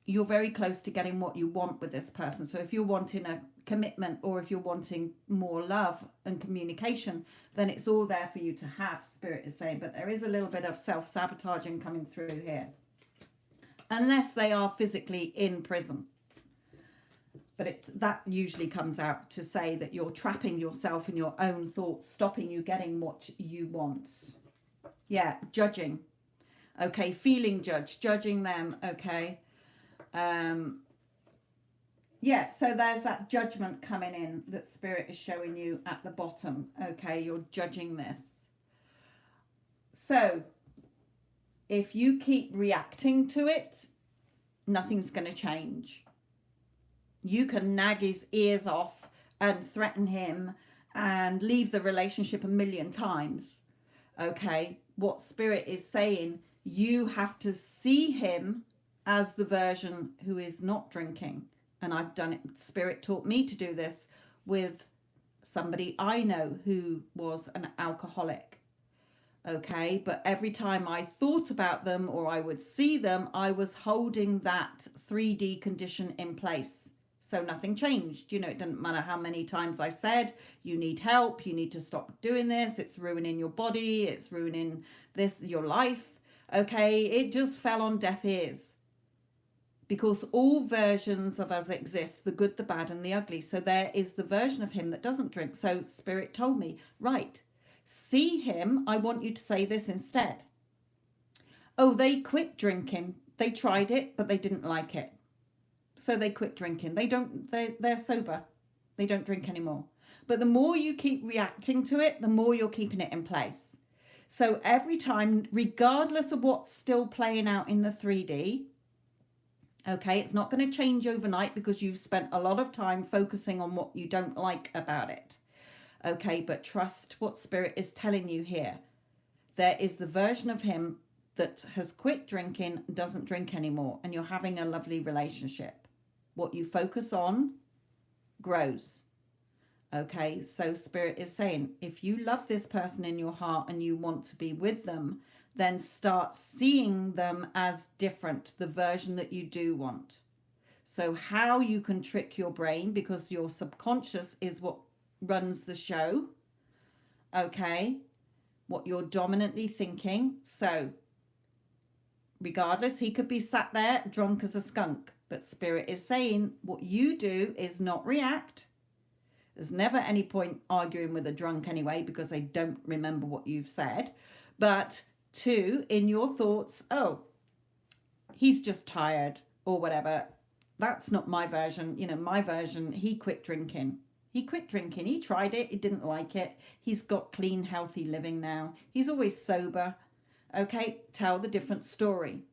you're very close to getting what you want with this person. So if you're wanting a commitment, or if you're wanting more love and communication, then it's all there for you to have, Spirit is saying. But there is a little bit of self-sabotaging coming through here, unless they are physically in prison. But that usually comes out to say that you're trapping yourself in your own thoughts, stopping you getting what you want. Yeah, judging. Okay, feeling judged, judging them. Okay. Yeah, so there's that judgment coming in that Spirit is showing you at the bottom. Okay, you're judging this. So if you keep reacting to it, nothing's going to change. You can nag his ears off and threaten him and leave the relationship a million times. Okay, what Spirit is saying, you have to see him as the version who is not drinking. And I've done it. Spirit taught me to do this with somebody I know who was an alcoholic. Okay, but every time I thought about them or I would see them, I was holding that 3D condition in place. So nothing changed. You know, it doesn't matter how many times I said, you need help, you need to stop doing this, it's ruining your body, it's ruining your life. Okay, it just fell on deaf ears. Because all versions of us exist, the good, the bad, and the ugly. So there is the version of him that doesn't drink. So Spirit told me, right, see him, I want you to say this instead. Oh, they quit drinking. They tried it, but they didn't like it. So they quit drinking. They're sober. They don't drink anymore. But the more you keep reacting to it, the more you're keeping it in place. So every time, regardless of what's still playing out in the 3D, okay, it's not going to change overnight because you've spent a lot of time focusing on what you don't like about it. Okay, but trust what Spirit is telling you here. There is the version of him that has quit drinking, doesn't drink anymore, and you're having a lovely relationship. What you focus on grows. Okay, so Spirit is saying, if you love this person in your heart and you want to be with them, then start seeing them as different, the version that you do want. So how you can trick your brain, because your subconscious is what runs the show, okay, what you're dominantly thinking. So regardless, he could be sat there drunk as a skunk, but Spirit is saying what you do is not react. There's never any point arguing with a drunk anyway, because they don't remember what you've said. But 2, in your thoughts, oh, he's just tired or whatever. That's not my version. You know, my version, he quit drinking. He quit drinking. He tried it. He didn't like it. He's got clean, healthy living now. He's always sober. Okay, tell the different story.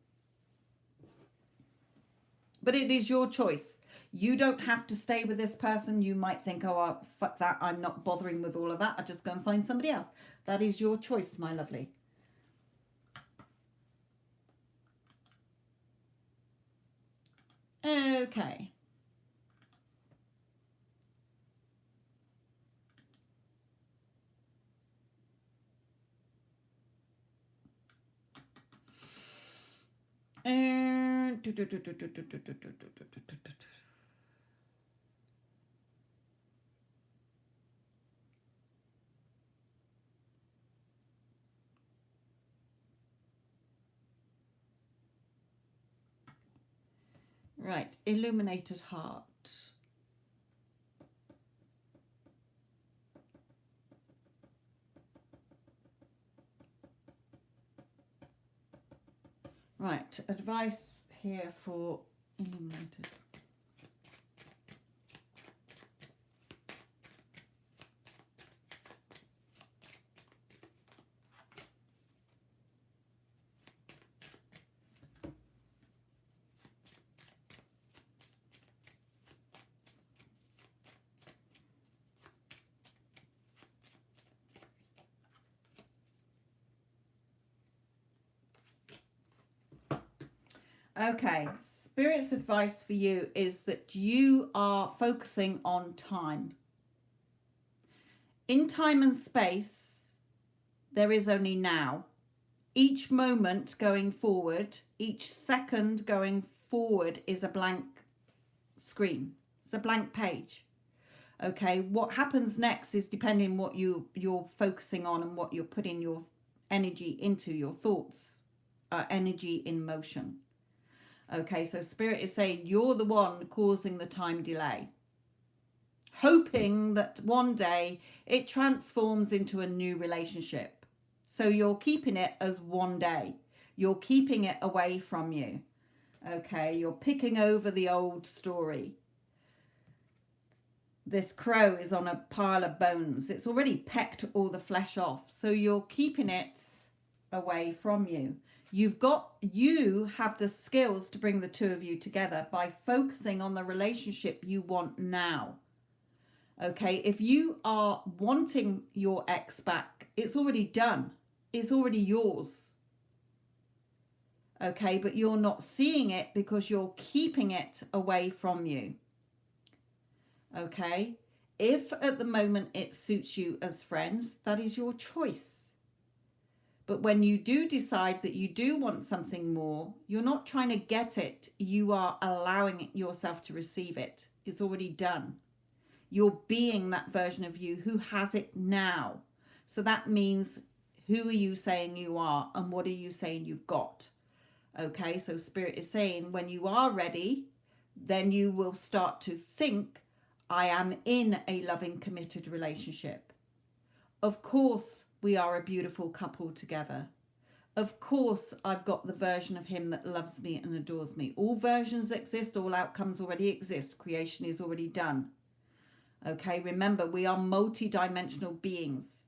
But it is your choice. You don't have to stay with this person. You might think, oh, well, fuck that. I'm not bothering with all of that. I'll just go and find somebody else. That is your choice, my lovely. Okay. And right, illuminated heart. Right, advice here for illuminated. Okay, Spirit's advice for you is that you are focusing on time. In time and space, there is only now. Each moment going forward, each second going forward is a blank screen. It's a blank page. Okay, what happens next is depending what you're focusing on and what you're putting your energy into, your thoughts, energy in motion. Okay, so Spirit is saying you're the one causing the time delay, hoping that one day it transforms into a new relationship. So you're keeping it as one day. You're keeping it away from you. Okay, you're picking over the old story. This crow is on a pile of bones. It's already pecked all the flesh off. So you're keeping it away from you. You have the skills to bring the two of you together by focusing on the relationship you want now. Okay, if you are wanting your ex back, it's already done. It's already yours. Okay, but you're not seeing it because you're keeping it away from you. Okay, if at the moment it suits you as friends, that is your choice. But when you do decide that you do want something more, you're not trying to get it. You are allowing yourself to receive it. It's already done. You're being that version of you who has it now. So that means, who are you saying you are and what are you saying you've got? Okay, so Spirit is saying when you are ready, then you will start to think, I am in a loving, committed relationship. Of course, we are a beautiful couple together. Of course, I've got the version of him that loves me and adores me. All versions exist, all outcomes already exist. Creation is already done. Okay, remember, we are multi-dimensional beings.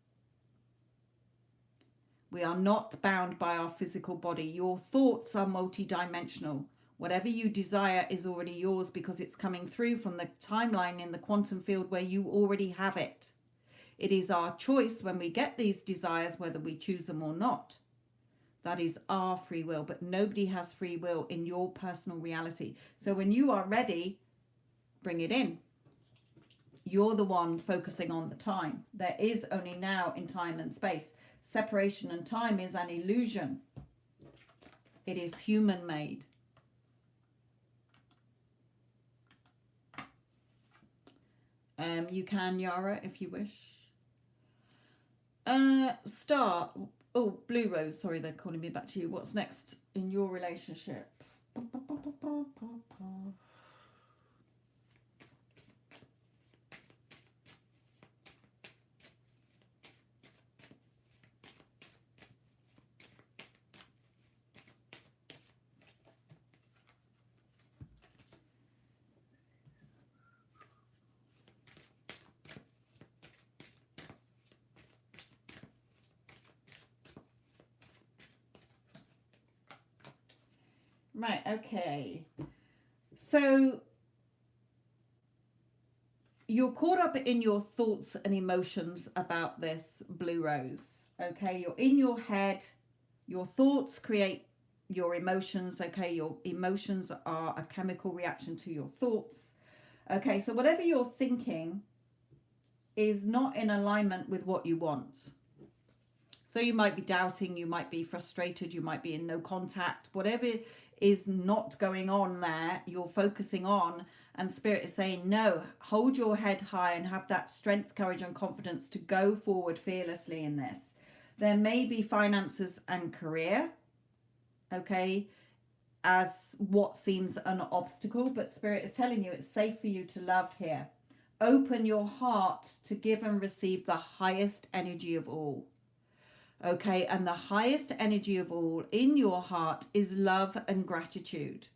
We are not bound by our physical body. Your thoughts are multi-dimensional. Whatever you desire is already yours because it's coming through from the timeline in the quantum field where you already have it. It is our choice when we get these desires, whether we choose them or not. That is our free will, but nobody has free will in your personal reality. So when you are ready, bring it in. You're the one focusing on the time. There is only now in time and space. Separation and time is an illusion. It is human-made. You can, Yara, if you wish. Star. Oh, Blue Rose. Sorry, they're calling me back to you. What's next in your relationship? Right, okay. So you're caught up in your thoughts and emotions about this, Blue Rose. Okay, you're in your head. Your thoughts create your emotions. Okay, your emotions are a chemical reaction to your thoughts. Okay, so whatever you're thinking is not in alignment with what you want. So you might be doubting, you might be frustrated, you might be in no contact, whatever is not going on there, you're focusing on, and Spirit is saying, no, hold your head high and have that strength, courage and confidence to go forward fearlessly in this. There may be finances and career, okay, as what seems an obstacle, but Spirit is telling you it's safe for you to love here. Open your heart to give and receive the highest energy of all. Okay, and the highest energy of all in your heart is love and gratitude.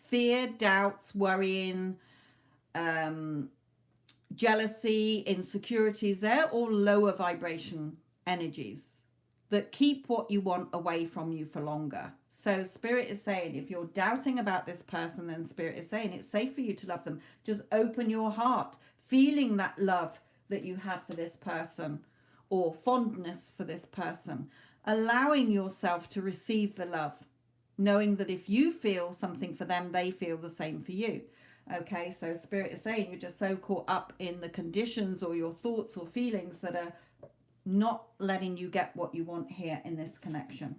Fear, doubts, worrying, jealousy, insecurities, they're all lower vibration energies that keep what you want away from you for longer. So Spirit is saying, if you're doubting about this person, then Spirit is saying it's safe for you to love them. Just open your heart, feeling that love that you have for this person, or fondness for this person, allowing yourself to receive the love, knowing that if you feel something for them, they feel the same for you. Okay, so Spirit is saying you're just so caught up in the conditions or your thoughts or feelings that are not letting you get what you want here in this connection.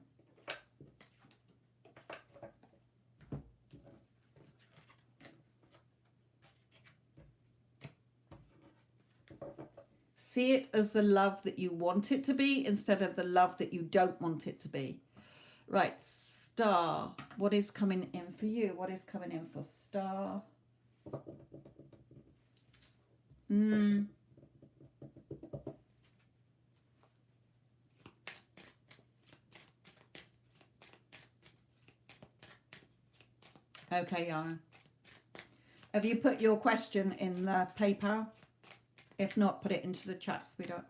See it as the love that you want it to be instead of the love that you don't want it to be. Right, Star. What is coming in for you? What is coming in for Star? Okay, Yana. Have you put your question in the PayPal? If not, put it into the chat, sweetheart.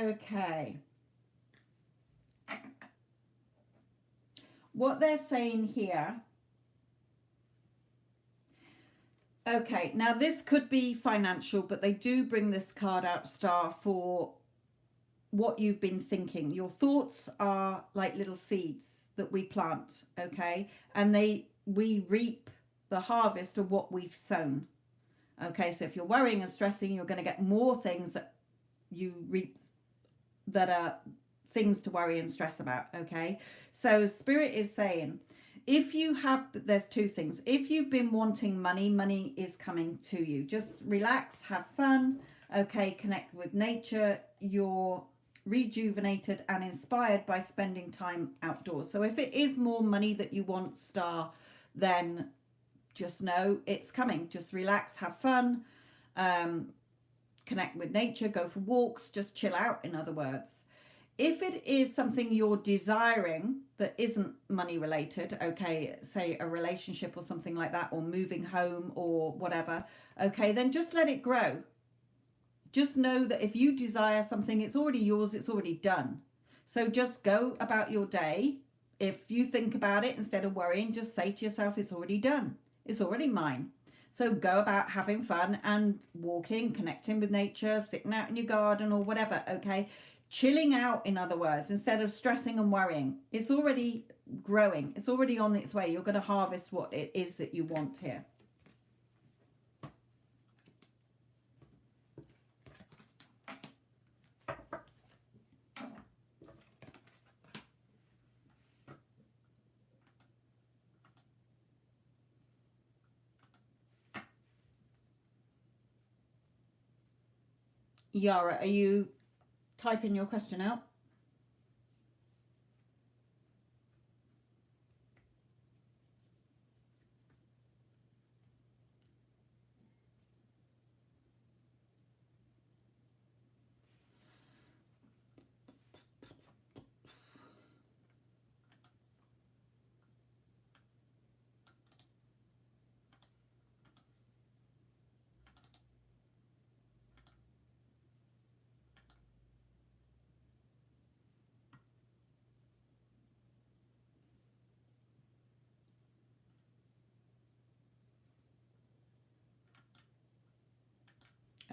Okay. What they're saying here Okay, now this could be financial, but they do bring this card out, Star, for what you've been thinking. Your thoughts are like little seeds that we plant, okay? And we reap the harvest of what we've sown. Okay, so if you're worrying and stressing, you're going to get more things that you reap that are things to worry and stress about. Okay, so Spirit is saying, if you have, there's two things. If you've been wanting money, money is coming to you. Just relax, have fun, okay, connect with nature. You're rejuvenated and inspired by spending time outdoors. So if it is more money that you want, Star, then just know it's coming. Just relax, have fun, connect with nature, go for walks, just chill out, in other words. If it is something you're desiring that isn't money related, okay, say a relationship or something like that, or moving home or whatever, okay, then just let it grow. Just know that if you desire something, it's already yours, it's already done. So just go about your day. If you think about it, instead of worrying, just say to yourself, it's already done. It's already mine. So go about having fun and walking, connecting with nature, sitting out in your garden or whatever, okay? Chilling out, in other words, instead of stressing and worrying. It's already growing. It's already on its way. You're going to harvest what it is that you want here. Yara, are you typing your question out?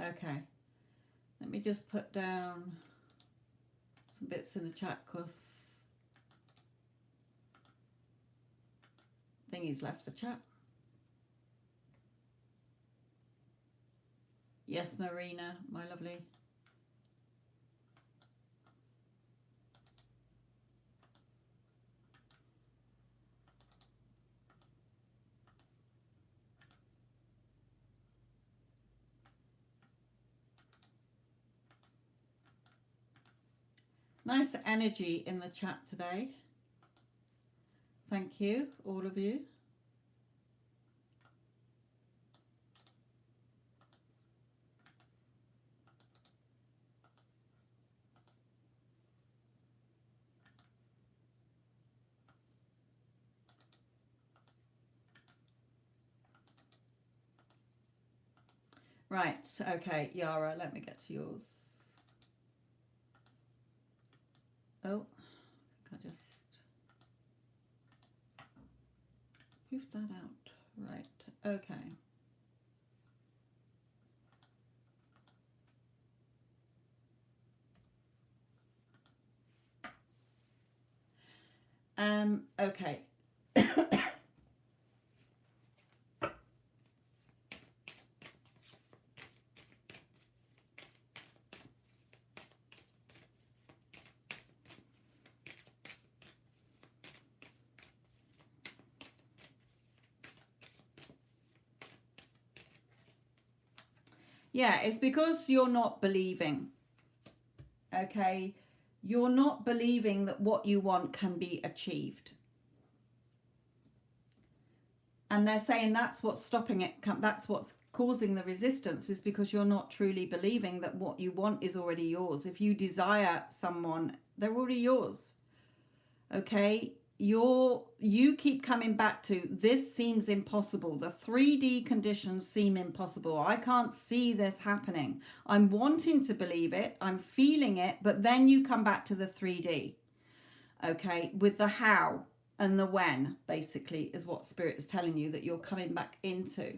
Okay. Let me just put down some bits in the chat because Thingy's left the chat. Yes, Marina, my lovely. Nice energy in the chat today. Thank you, all of you. Right, okay, Yara, let me get to yours. Oh, I think I just poofed that out. Right, okay. Okay. Yeah, it's because you're not believing. Okay, you're not believing that what you want can be achieved. And they're saying that's what's stopping it. That's what's causing the resistance, is because you're not truly believing that what you want is already yours. If you desire someone, they're already yours. Okay, you keep coming back to this seems impossible. The 3D conditions seem impossible. I can't see this happening. I'm wanting to believe it, I'm feeling it, but then you come back to the 3D. Okay, with the how and the when, basically, is what Spirit is telling you that you're coming back into.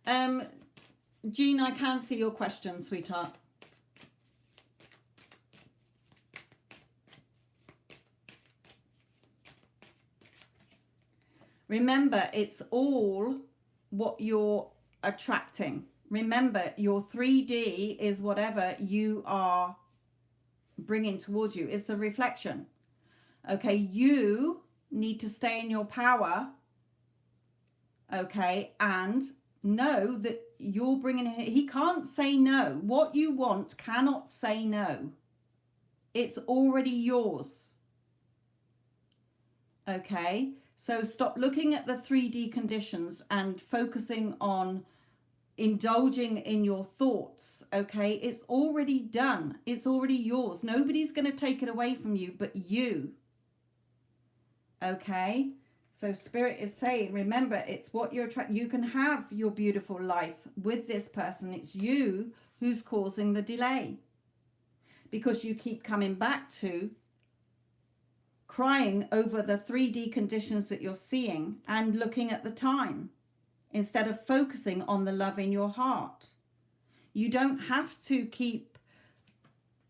Jean, I can see your question, sweetheart. Remember, it's all what you're attracting. Remember, your 3D is whatever you are bringing towards you. It's a reflection. Okay, you need to stay in your power. Okay, and know that you're bringing it. He can't say no. What you want cannot say no. It's already yours. Okay, so stop looking at the 3D conditions and focusing on indulging in your thoughts. Okay, it's already done. It's already yours. Nobody's going to take it away from you but you. Okay, so Spirit is saying, remember, it's what you're attracting. You can have your beautiful life with this person. It's you who's causing the delay, because you keep coming back to crying over the 3D conditions that you're seeing and looking at the time instead of focusing on the love in your heart. You don't have to keep,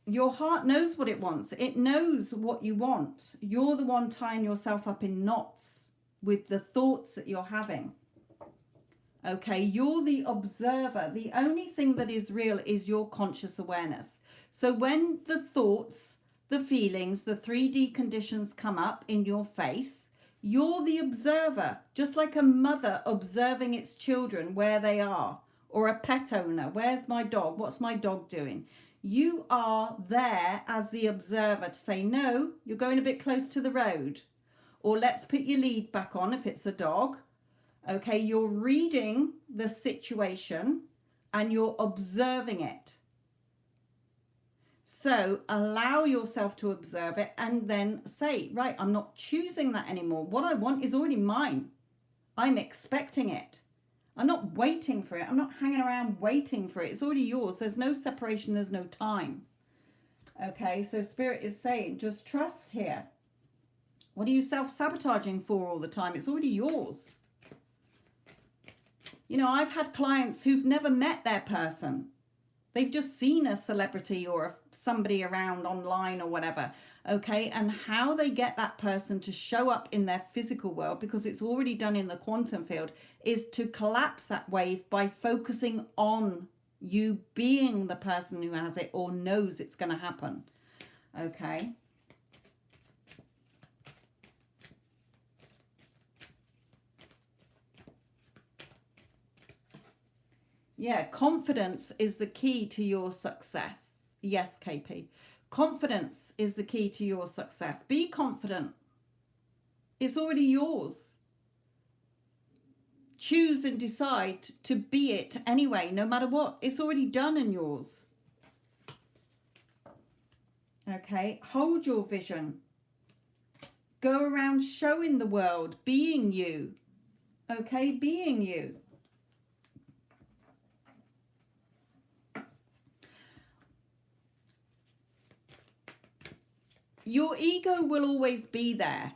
your heart knows what it wants. It knows what you want. You're the one tying yourself up in knots with the thoughts that you're having. Okay, you're the observer. The only thing that is real is your conscious awareness. So when the thoughts, the feelings, the 3D conditions come up in your face, you're the observer, just like a mother observing its children where they are, or a pet owner. Where's my dog? What's my dog doing? You are there as the observer to say, no, you're going a bit close to the road, or let's put your lead back on if it's a dog. Okay, you're reading the situation and you're observing it. So allow yourself to observe it and then say, right, I'm not choosing that anymore. What I want is already mine. I'm expecting it. I'm not waiting for it. I'm not hanging around waiting for it. It's already yours. There's no separation. There's no time. Okay, so Spirit is saying, just trust here. What are you self-sabotaging for all the time? It's already yours. You know, I've had clients who've never met their person. They've just seen a celebrity or somebody around online or whatever. Okay, and how they get that person to show up in their physical world, because it's already done in the quantum field, is to collapse that wave by focusing on you being the person who has it or knows it's going to happen. Okay. Yeah, confidence is the key to your success. Yes, KP. Confidence is the key to your success. Be confident. It's already yours. Choose and decide to be it anyway, no matter what. It's already done and yours. Okay, hold your vision. Go around showing the world, being you. Okay, being you. Your ego will always be there.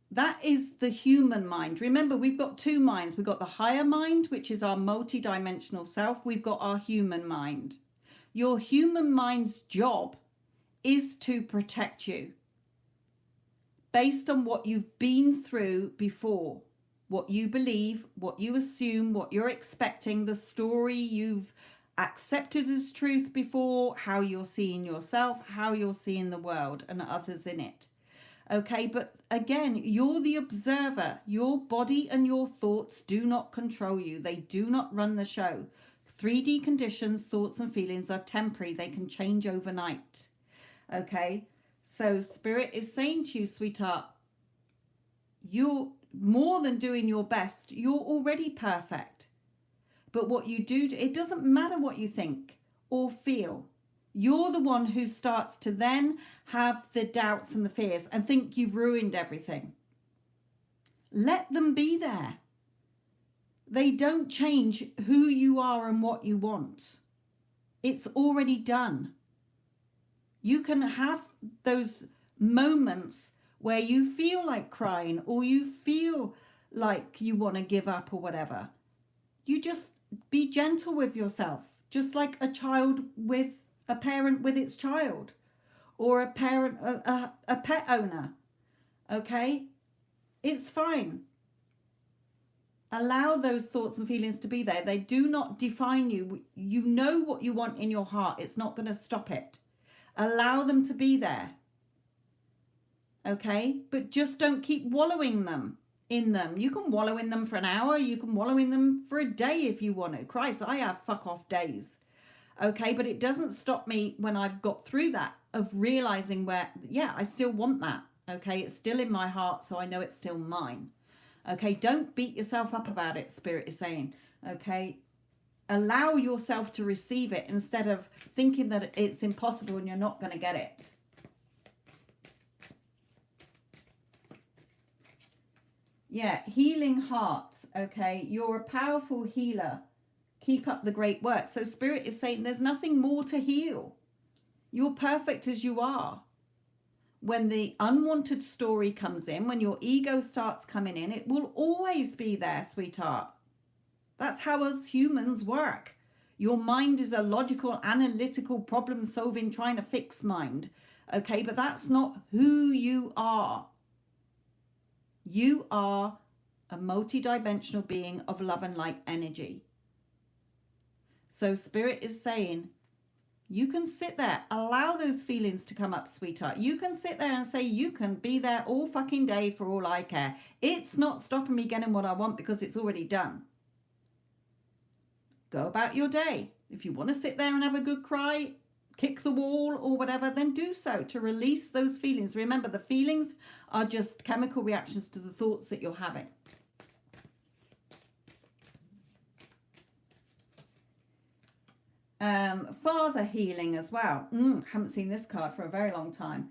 That is the human mind. Remember, we've got two minds. We've got the higher mind, which is our multi-dimensional self. We've got our human mind. Your human mind's job is to protect you based on what you've been through before, what you believe, what you assume, what you're expecting, the story you've accepted as truth before, how you're seeing yourself, how you're seeing the world and others in it. Okay, but again, you're the observer. Your body and your thoughts do not control you. They do not run the show. 3D conditions, thoughts and feelings are temporary. They can change overnight. Okay, so Spirit is saying to you, sweetheart, you're more than doing your best. You're already perfect. But what you do, it doesn't matter what you think or feel. You're the one who starts to then have the doubts and the fears and think you've ruined everything. Let them be there. They don't change who you are and what you want. It's already done. You can have those moments where you feel like crying or you feel like you want to give up or whatever. You just be gentle with yourself, just like a child with a parent with its child, or a parent, a pet owner. Okay? It's fine. Allow those thoughts and feelings to be there. They do not define you. You know what you want in your heart. It's not going to stop it. Allow them to be there. Okay? But just don't keep wallowing in them. You can wallow in them for an hour. You can wallow in them for a day if you want to. Christ, I have fuck off days. Okay? But it doesn't stop me when I've got through that of realizing where, yeah, I still want that. Okay? It's still in my heart, so I know it's still mine. Okay, don't beat yourself up about it, Spirit is saying. Okay, allow yourself to receive it instead of thinking that it's impossible and you're not going to get it. Yeah, healing hearts. Okay, you're a powerful healer. Keep up the great work. So Spirit is saying there's nothing more to heal. You're perfect as you are. When the unwanted story comes in, when your ego starts coming in, it will always be there, sweetheart. That's how us humans work. Your mind is a logical, analytical, problem-solving, trying to fix mind. Okay, but that's not who you are. You are a multi-dimensional being of love and light energy. So Spirit is saying, you can sit there, allow those feelings to come up, sweetheart. You can sit there and say, you can be there all fucking day for all I care. It's not stopping me getting what I want because it's already done. Go about your day. If you want to sit there and have a good cry, kick the wall or whatever, then do so to release those feelings. Remember, the feelings are just chemical reactions to the thoughts that you're having. Father healing as well. Haven't seen this card for a very long time.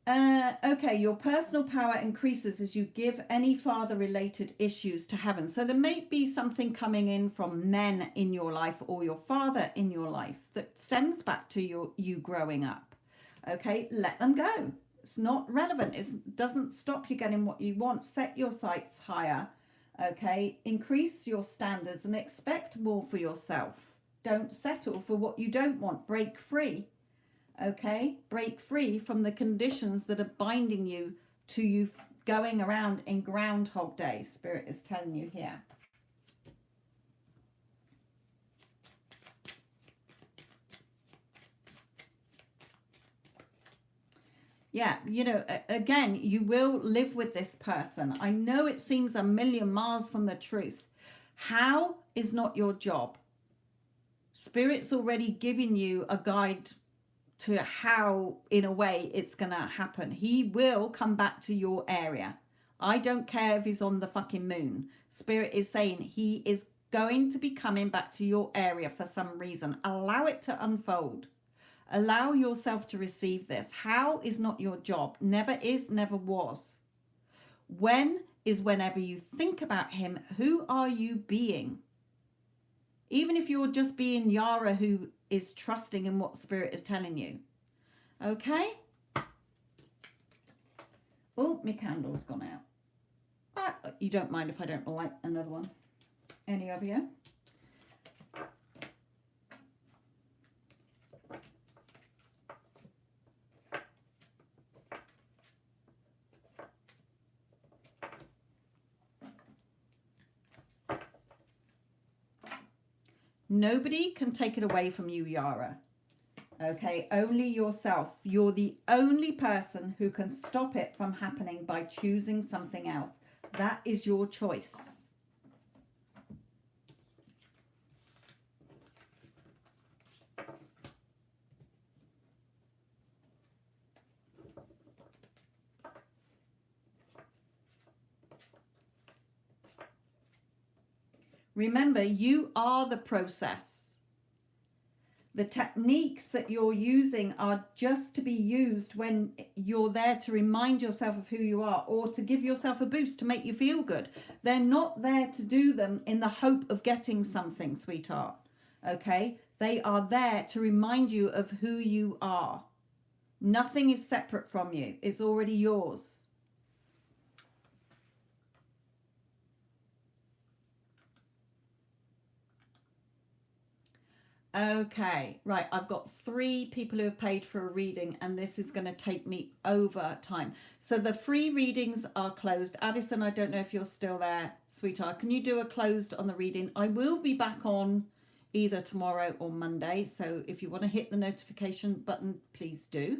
Okay, your personal power increases as you give any father related issues to heaven. So there may be something coming in from men in your life or your father in your life that stems back to you growing up. Okay, let them go. It's not relevant. It doesn't stop you getting what you want. Set your sights higher. Okay, increase your standards and expect more for yourself. Don't settle for what you don't want. Break free. Okay, break free from the conditions that are binding you to you going around in Groundhog Day. Spirit is telling you here. Yeah, you know, again, you will live with this person. I know it seems a million miles from the truth. How is not your job. Spirit's already giving you a guide to how, in a way, it's going to happen. He will come back to your area. I don't care if he's on the fucking moon. Spirit is saying he is going to be coming back to your area for some reason. Allow it to unfold. Allow yourself to receive this. How is not your job. Never is, never was. When is whenever you think about him, who are you being? Even if you're just being Yara who is trusting in what Spirit is telling you. Okay? Oh, my candle's gone out. You don't mind if I don't light another one? Any of you? Nobody can take it away from you, Yara. Okay, only yourself. You're the only person who can stop it from happening by choosing something else. That is your choice. Remember, you are the process. The techniques that you're using are just to be used when you're there to remind yourself of who you are or to give yourself a boost to make you feel good. They're not there to do them in the hope of getting something, sweetheart. Okay? They are there to remind you of who you are. Nothing is separate from you. It's already yours. Okay, right. I've got 3 people who have paid for a reading, and this is going to take me over time. So the free readings are closed. Addison, I don't know if you're still there, sweetheart. Can you do a closed on the reading? I will be back on either tomorrow or Monday. So if you want to hit the notification button, please do.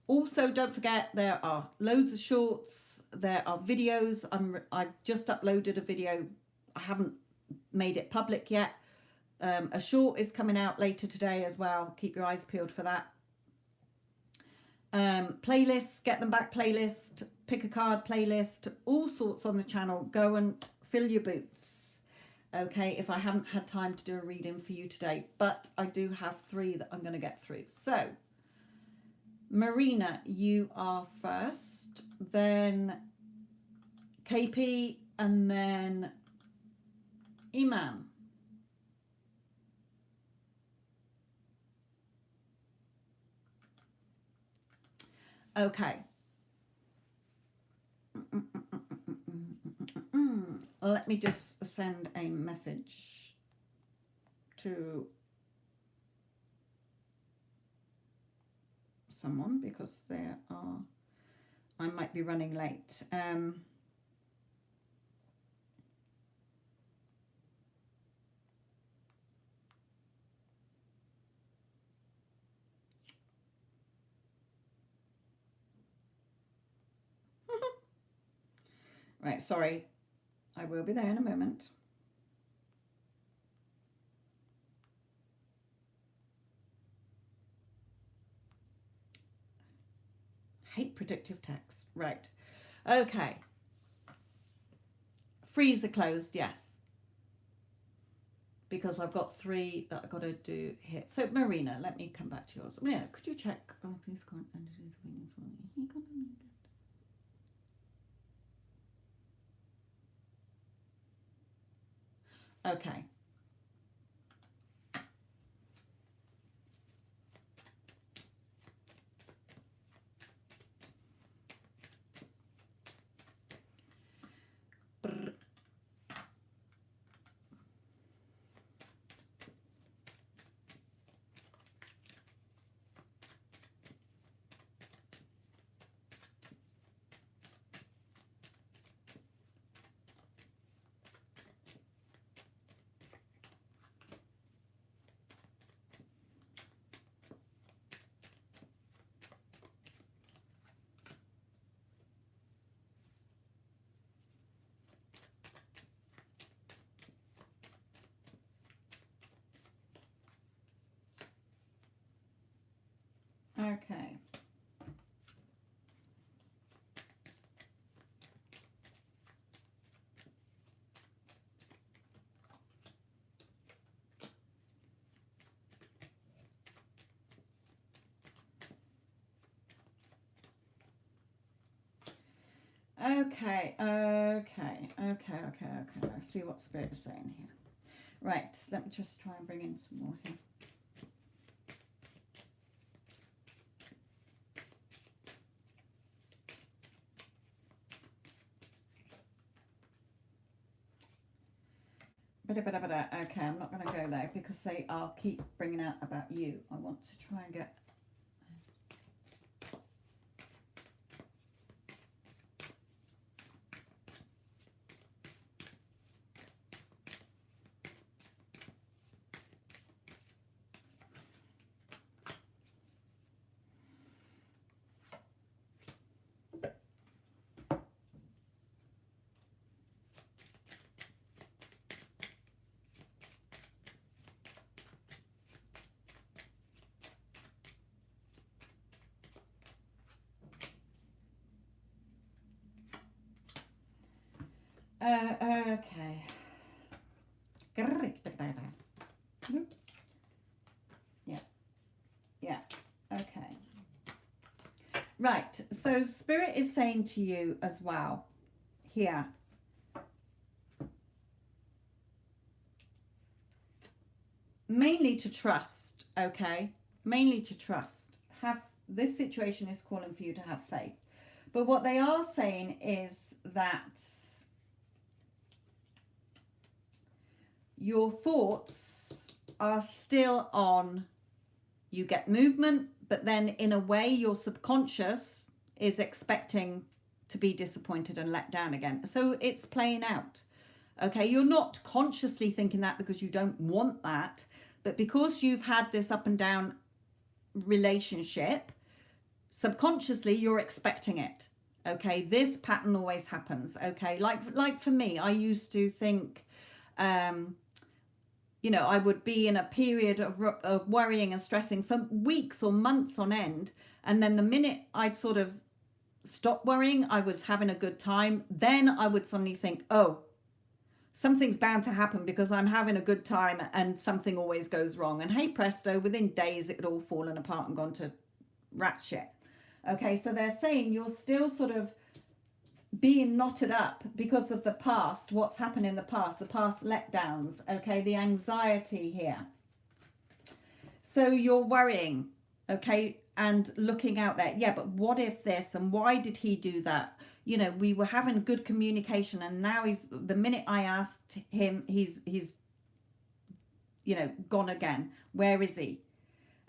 Also, don't forget there are loads of shorts. There are videos. I've just uploaded a video. I haven't made it public yet. A short is coming out later today as well. Keep your eyes peeled for that. Playlists, get them back playlist, pick a card playlist, all sorts on the channel. Go and fill your boots. Okay, if I haven't had time to do a reading for you today, but I do have 3 that I'm going to get through. So, Marina, you are first, then KP, and then Iman. Okay. Let me just send a message to someone because I might be running late. Right, sorry. I will be there in a moment. Hate predictive text. Right. Okay. Freezer closed, yes. Because I've got 3 that I've got to do here. So, Marina, let me come back to yours. Marina, could you check? Oh, please can't entities wings. Okay. Okay. Okay. I see what Spirit is saying here. Right, let me just try and bring in some more here. Okay, I'm not going to go there because I'll keep bringing out about you. I want to try and get... okay. Yeah. Okay. Right. So Spirit is saying to you as well here. Mainly to trust, okay? Mainly to trust. This situation is calling for you to have faith. But what they are saying is that your thoughts are still on, you get movement, but then in a way your subconscious is expecting to be disappointed and let down again. So it's playing out. Okay, you're not consciously thinking that because you don't want that, but because you've had this up and down relationship, subconsciously you're expecting it. Okay, this pattern always happens. Okay, like for me, I used to think, you know, I would be in a period of worrying and stressing for weeks or months on end, and then the minute I'd sort of stop worrying, I was having a good time, then I would suddenly think, oh, something's bound to happen because I'm having a good time, and something always goes wrong. And hey presto, within days it had all fallen apart and gone to rat shit. Okay, so they're saying you're still sort of being knotted up because of the past, what's happened in the past letdowns, okay, the anxiety here. So you're worrying, okay, and looking out there. Yeah, but what if this, and why did he do that? You know, we were having good communication, and now the minute I asked him, he's you know, gone again. Where is he?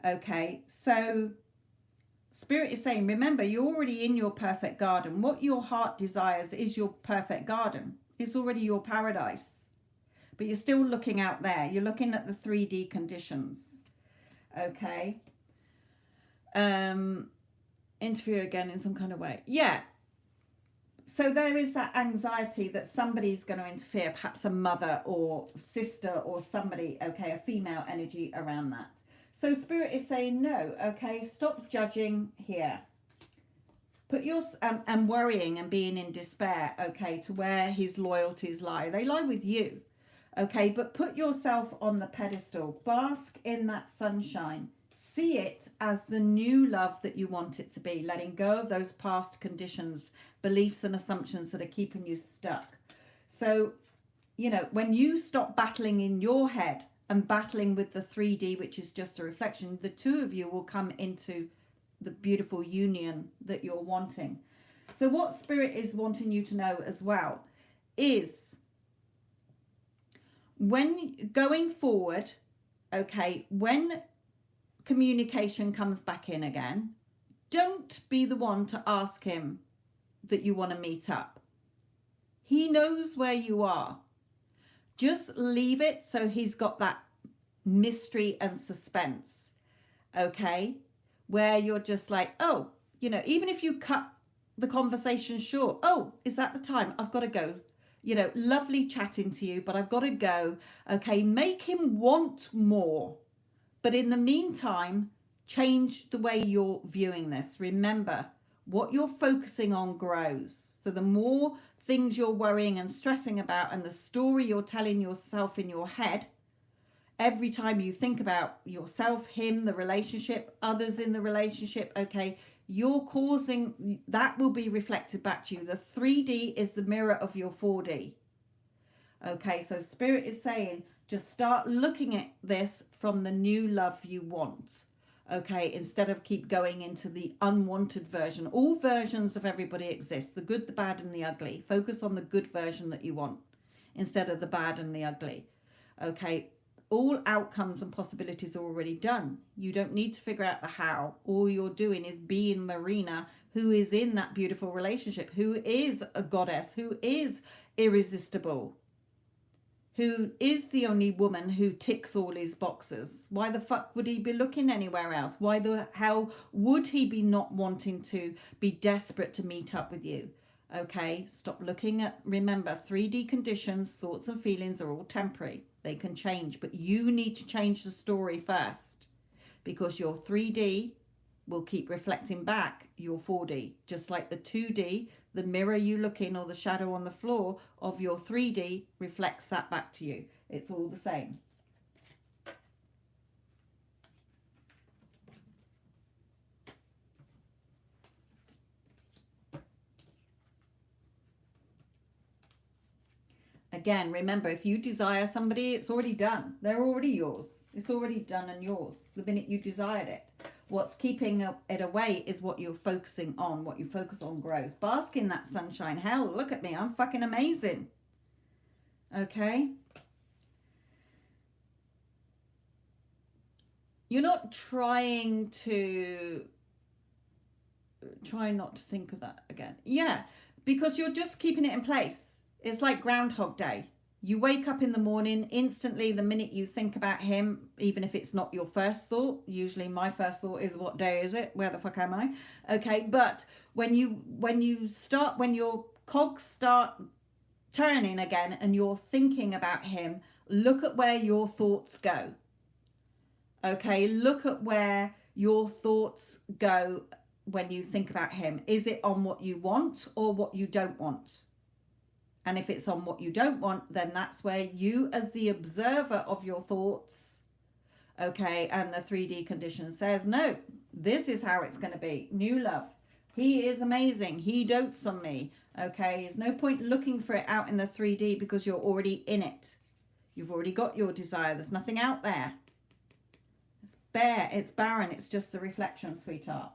Okay, so Spirit is saying, remember, you're already in your perfect garden. What your heart desires is your perfect garden. It's already your paradise. But you're still looking out there. You're looking at the 3D conditions. Okay. Interfere again in some kind of way. Yeah. So there is that anxiety that somebody's going to interfere, perhaps a mother or sister or somebody, okay, a female energy around that. So Spirit is saying, no, okay, stop judging here. Put your, and worrying and being in despair, okay, to where his loyalties lie. They lie with you, okay, but put yourself on the pedestal. Bask in that sunshine. See it as the new love that you want it to be, letting go of those past conditions, beliefs and assumptions that are keeping you stuck. So, you know, when you stop battling in your head and battling with the 3D, which is just a reflection, the two of you will come into the beautiful union that you're wanting. So what Spirit is wanting you to know as well is, when going forward, okay, when communication comes back in again, don't be the one to ask him that you want to meet up. He knows where you are. Just leave it so he's got that mystery and suspense, okay? Where you're just like, oh, you know, even if you cut the conversation short, oh, is that the time? I've got to go. You know, lovely chatting to you, but I've got to go. Okay, make him want more. But in the meantime, change the way you're viewing this. Remember, what you're focusing on grows. So the more things you're worrying and stressing about, and the story you're telling yourself in your head, every time you think about yourself, him, the relationship, others in the relationship, okay, you're causing, that will be reflected back to you. The 3D is the mirror of your 4D. Okay, so Spirit is saying, just start looking at this from the new love you want. Okay, instead of keep going into the unwanted version. All versions of everybody exist, the good, the bad and the ugly. Focus on the good version that you want instead of the bad and the ugly. Okay, all outcomes and possibilities are already done. You don't need to figure out the how. All you're doing is being Marina, who is in that beautiful relationship, who is a goddess, who is irresistible, who is the only woman who ticks all his boxes. Why the fuck would he be looking anywhere else? Why the hell would he be not wanting to be desperate to meet up with you? Okay, stop looking at, remember, 3D conditions, thoughts and feelings are all temporary. They can change, but you need to change the story first, because your 3D will keep reflecting back your 4D, just like the 2D, the mirror you look in or the shadow on the floor of your 3D reflects that back to you. It's all the same. Again, remember, if you desire somebody, it's already done. They're already yours. It's already done and yours the minute you desired it. What's keeping it away is what you're focusing on. What you focus on grows. Bask in that sunshine. Hell, look at me. I'm fucking amazing. Okay? you're not trying to, try not to think of that again. Yeah, because you're just keeping it in place. It's like Groundhog Day. You wake up in the morning, instantly the minute you think about him, even if it's not your first thought, usually my first thought is, what day is it? Where the fuck am I? Okay, but when your cogs start turning again and you're thinking about him, look at where your thoughts go. Okay, look at where your thoughts go when you think about him. Is it on what you want or what you don't want? And if it's on what you don't want, then that's where you, as the observer of your thoughts, okay, and the 3D condition says, no, this is how it's going to be. New love. He is amazing. He dotes on me. Okay, there's no point looking for it out in the 3D because you're already in it. You've already got your desire. There's nothing out there. It's bare. It's barren. It's just a reflection, sweetheart.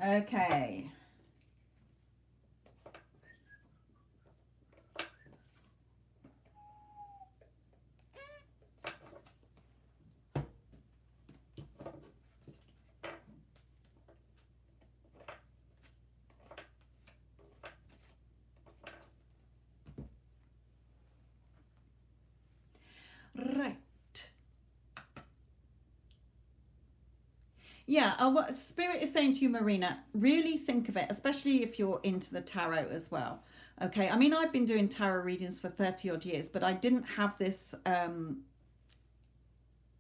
Okay. Right. Yeah, what Spirit is saying to you, Marina, really think of it, especially if you're into the tarot as well. Okay, I mean, I've been doing tarot readings for 30 odd years, but I didn't have this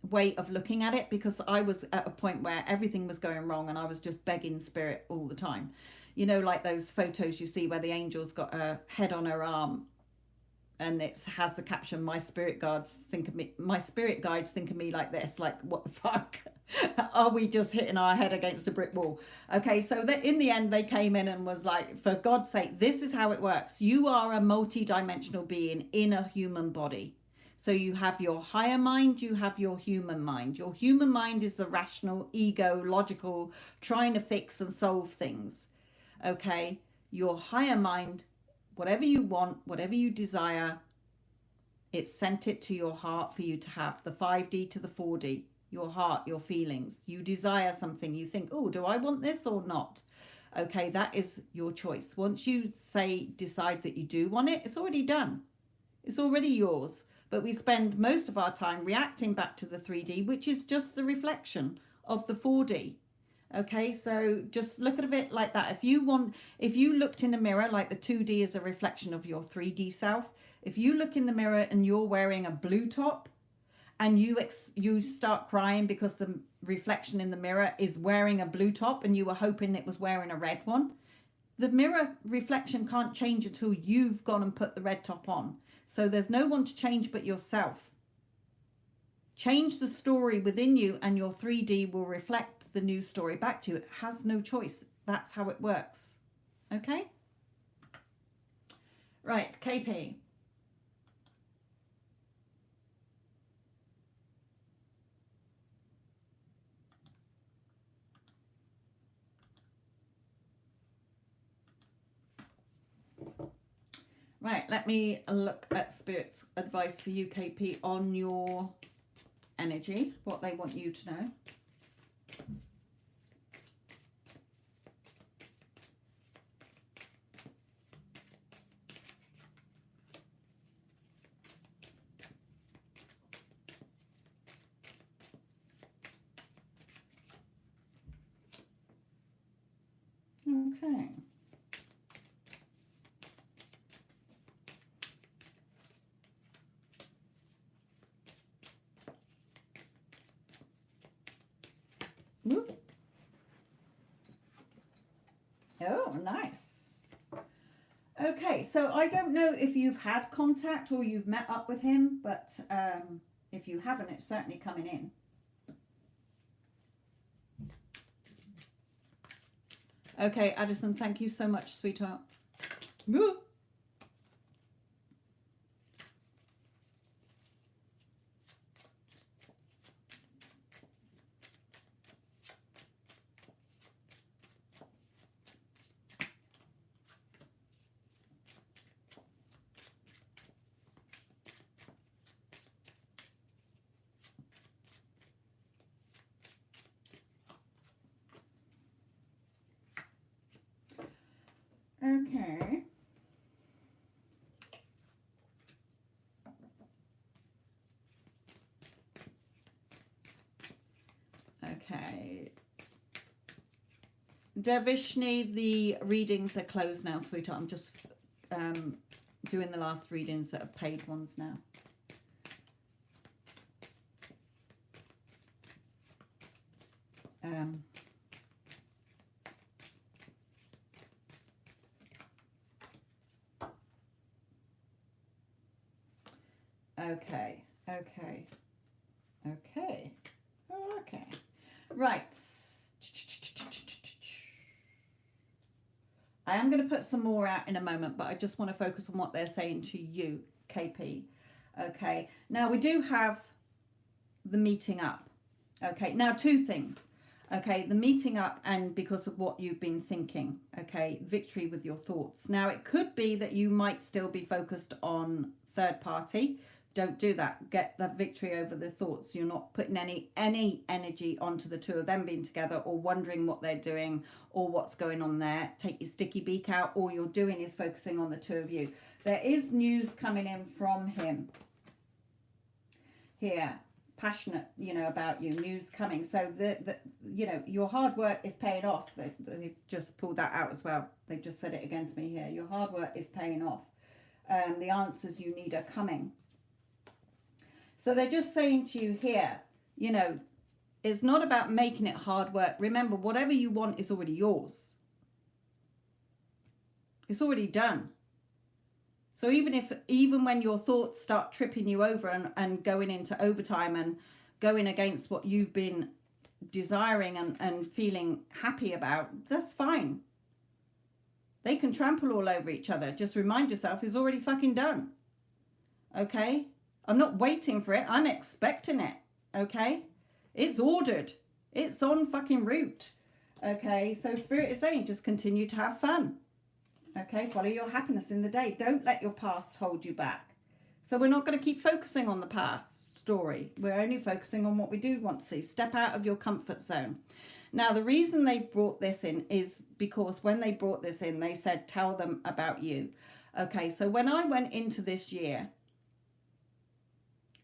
way of looking at it because I was at a point where everything was going wrong and I was just begging Spirit all the time. You know, like those photos you see where the angel's got a head on her arm and it has the caption, my spirit guides think of me like this, like, what the fuck. Are we just hitting our head against a brick wall? Okay, so that in the end they came in and was like, for God's sake, this is how it works. You are a multi-dimensional being in a human body. So you have your higher mind, you have your human mind. Your human mind is the rational, ego, logical, trying to fix and solve things. Okay, your higher mind, whatever you want, whatever you desire, it's sent it to your heart for you to have. The 5D to the 4D, your heart, your feelings. You desire something, you think, oh, do I want this or not? Okay, that is your choice. Once you decide that you do want it, it's already done. It's already yours. But we spend most of our time reacting back to the 3D, which is just the reflection of the 4D. Okay, so just look at it like that. If you looked in a mirror, like the 2D is a reflection of your 3D self. If you look in the mirror and you're wearing a blue top and you start crying because the reflection in the mirror is wearing a blue top and you were hoping it was wearing a red one, the mirror reflection can't change until you've gone and put the red top on. So there's no one to change but yourself. Change the story within you and your 3D will reflect the new story back to you. It has no choice. That's how it works. Okay? Right, KP. Right, let me look at Spirit's advice for you, KP, on your energy, what they want you to know. Okay. Whoop. Oh, nice. Okay, so I don't know if you've had contact or you've met up with him, but if you haven't, it's certainly coming in. Okay, Addison, thank you so much, sweetheart. Woo. Devishni, the readings are closed now, sweetheart. I'm just doing the last readings that are paid ones now. Okay. Right. I am going to put some more out in a moment, but I just want to focus on what they're saying to you, KP. Okay. Now we do have the meeting up. Okay. Now two things. Okay. The meeting up, and because of what you've been thinking. Okay. Victory with your thoughts. Now it could be that you might still be focused on third party. Don't do that. Get that victory over the thoughts. You're not putting any energy onto the two of them being together, or wondering what they're doing or what's going on there. Take your sticky beak out. All you're doing is focusing on the two of you. There is news coming in from him here, passionate, about you. News coming. So the your hard work is paying off. They just pulled that out as well. They just said it again to me here. Your hard work is paying off. The answers you need are coming. So they're just saying to you here, it's not about making it hard work. Remember, whatever you want is already yours. It's already done. So even when your thoughts start tripping you over and going into overtime and going against what you've been desiring and feeling happy about, that's fine. They can trample all over each other. Just remind yourself, it's already fucking done. Okay? I'm not waiting for it. I'm expecting it. Okay? It's ordered. It's on fucking route. Okay? So Spirit is saying, just continue to have fun. Okay? Follow your happiness in the day. Don't let your past hold you back. So we're not going to keep focusing on the past story. We're only focusing on what we do want to see. Step out of your comfort zone. Now, the reason they brought this in is because when they brought this in, they said, tell them about you. Okay? So when I went into this year,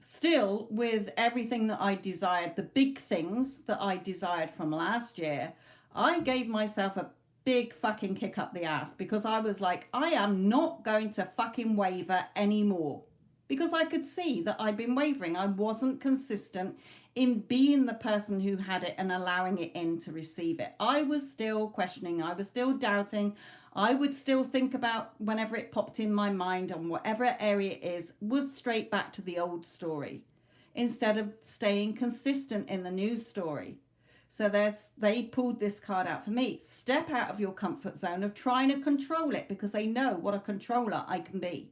still with everything that I desired, the big things that I desired from last year, I gave myself a big fucking kick up the ass, because I was like, I am not going to fucking waver anymore, because I could see that I'd been wavering. I wasn't consistent in being the person who had it and allowing it in to receive it. I was still questioning. I was still doubting. I would still think about whenever it popped in my mind on whatever area it is, was straight back to the old story instead of staying consistent in the new story. So they pulled this card out for me. Step out of your comfort zone of trying to control it, because they know what a controller I can be.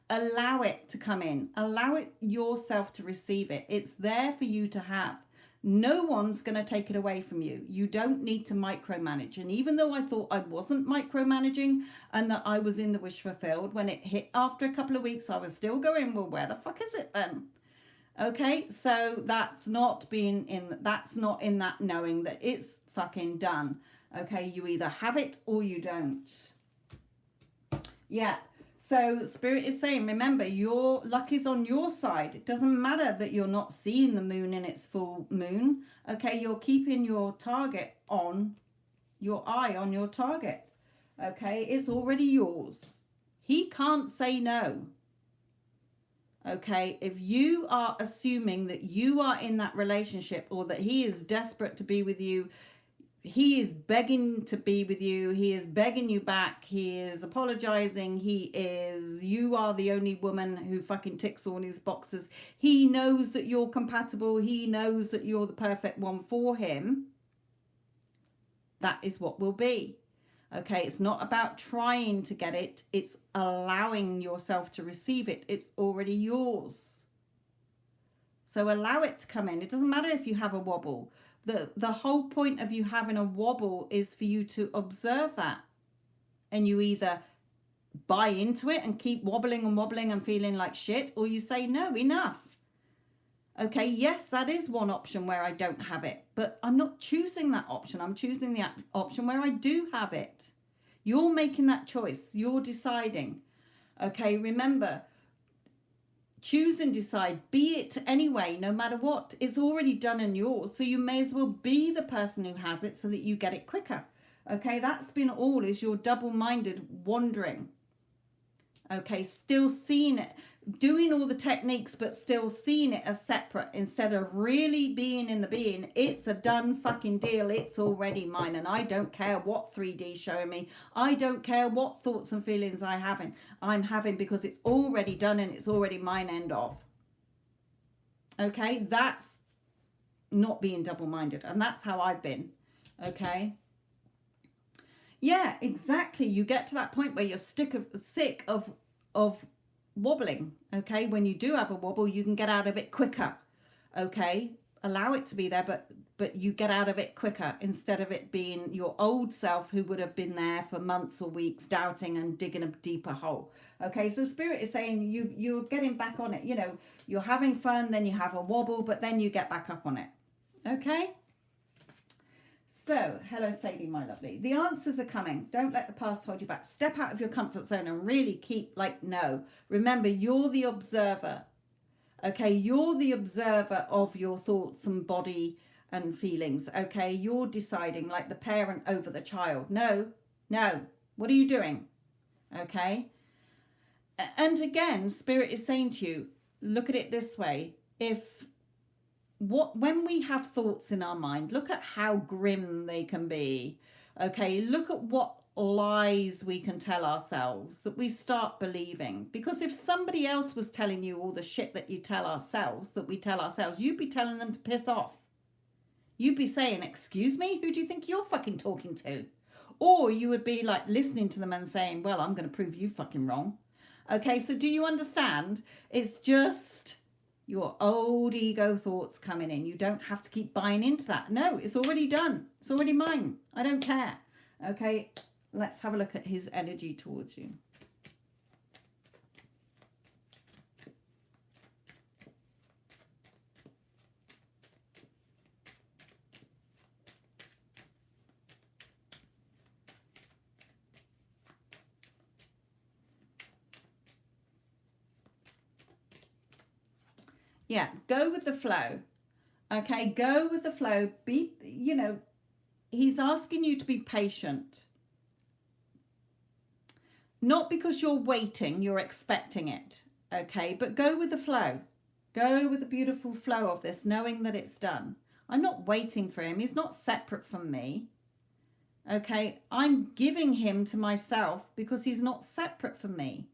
Allow it to come in. Allow it yourself to receive it. It's there for you to have. No one's going to take it away from you. You don't need to micromanage. And even though I thought I wasn't micromanaging and that I was in the wish fulfilled, when it hit after a couple of weeks, I was still going, well, where the fuck is it then? Okay, so that's not in that knowing that it's fucking done. Okay, you either have it or you don't. Yeah. So Spirit is saying, remember, your luck is on your side. It doesn't matter that you're not seeing the moon in its full moon. Okay, you're keeping your target on, your eye on your target. Okay, it's already yours. He can't say no. Okay, if you are assuming that you are in that relationship, or that he is desperate to be with you, he is begging to be with you, he is begging you back, he is apologizing, you are the only woman who fucking ticks all his boxes, he knows that you're compatible, he knows that you're the perfect one for him, that is what will be. Okay, it's not about trying to get it, it's allowing yourself to receive it. It's already yours. So allow it to come in. It doesn't matter if you have a wobble. The whole point of you having a wobble is for you to observe that. And you either buy into it and keep wobbling and feeling like shit, or you say, no, enough. Okay, yes, that is one option where I don't have it, but I'm not choosing that option. I'm choosing the option where I do have it. You're making that choice. You're deciding. Okay, remember, choose and decide. Be it anyway, no matter what. It's already done and yours, so you may as well be the person who has it so that you get it quicker. Okay, that's been all, is your double-minded wandering. Okay, still seeing it, doing all the techniques, but still seeing it as separate instead of really being in the being. It's a done fucking deal. It's already mine, and I don't care what 3D showing me. I don't care what thoughts and feelings I'm having, because it's already done and it's already mine. End of. Okay, that's not being double-minded, and that's how I've been. Okay. Yeah, exactly. You get to that point where you're sick of wobbling. Okay, when you do have a wobble, you can get out of it quicker. Okay, allow it to be there, but you get out of it quicker, instead of it being your old self who would have been there for months or weeks, doubting and digging a deeper hole. Okay, so Spirit is saying you're getting back on it. You know, you're having fun, then you have a wobble, but then you get back up on it. Okay. So, hello Sadie, my lovely. The answers are coming. Don't let the past hold you back. Step out of your comfort zone and really keep, no. Remember, you're the observer. Okay, you're the observer of your thoughts and body and feelings. Okay, you're deciding, like the parent over the child. No. What are you doing? Okay. And again, Spirit is saying to you, look at it this way. When we have thoughts in our mind, look at how grim they can be. Okay, look at what lies we can tell ourselves that we start believing. Because if somebody else was telling you all the shit that we tell ourselves, you'd be telling them to piss off. You'd be saying, excuse me, who do you think you're fucking talking to? Or you would be like listening to them and saying, well, I'm going to prove you fucking wrong. Okay, so do you understand? It's just your old ego thoughts coming in. You don't have to keep buying into that. No, it's already done. It's already mine. I don't care. Okay, let's have a look at his energy towards you. Yeah, go with the flow. Okay, go with the flow. He's asking you to be patient. Not because you're waiting, you're expecting it. Okay, but go with the flow. Go with the beautiful flow of this, knowing that it's done. I'm not waiting for him. He's not separate from me. Okay, I'm giving him to myself because he's not separate from me.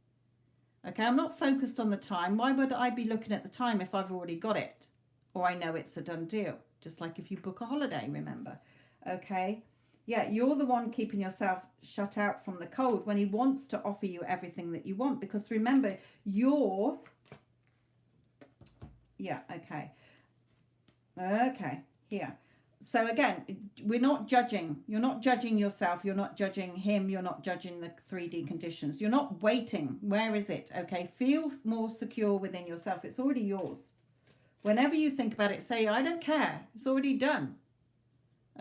Okay, I'm not focused on the time. Why would I be looking at the time if I've already got it? Or I know it's a done deal. Just like if you book a holiday, remember. Okay, yeah, you're the one keeping yourself shut out from the cold when he wants to offer you everything that you want. Because remember, yeah, okay. Okay, here. So again, we're not judging. You're not judging yourself. You're not judging him. You're not judging the 3D conditions. You're not waiting. Where is it? Okay, feel more secure within yourself. It's already yours. Whenever you think about it, say, I don't care. It's already done.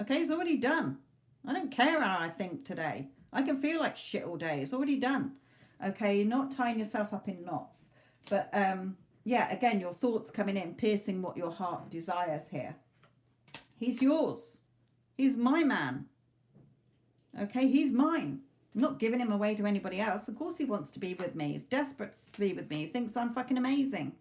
Okay, it's already done. I don't care how I think today. I can feel like shit all day. It's already done. Okay, you're not tying yourself up in knots. But yeah, again, your thoughts coming in, piercing what your heart desires here. He's yours. He's my man. Okay, he's mine. I'm not giving him away to anybody else. Of course he wants to be with me. He's desperate to be with me. He thinks I'm fucking amazing.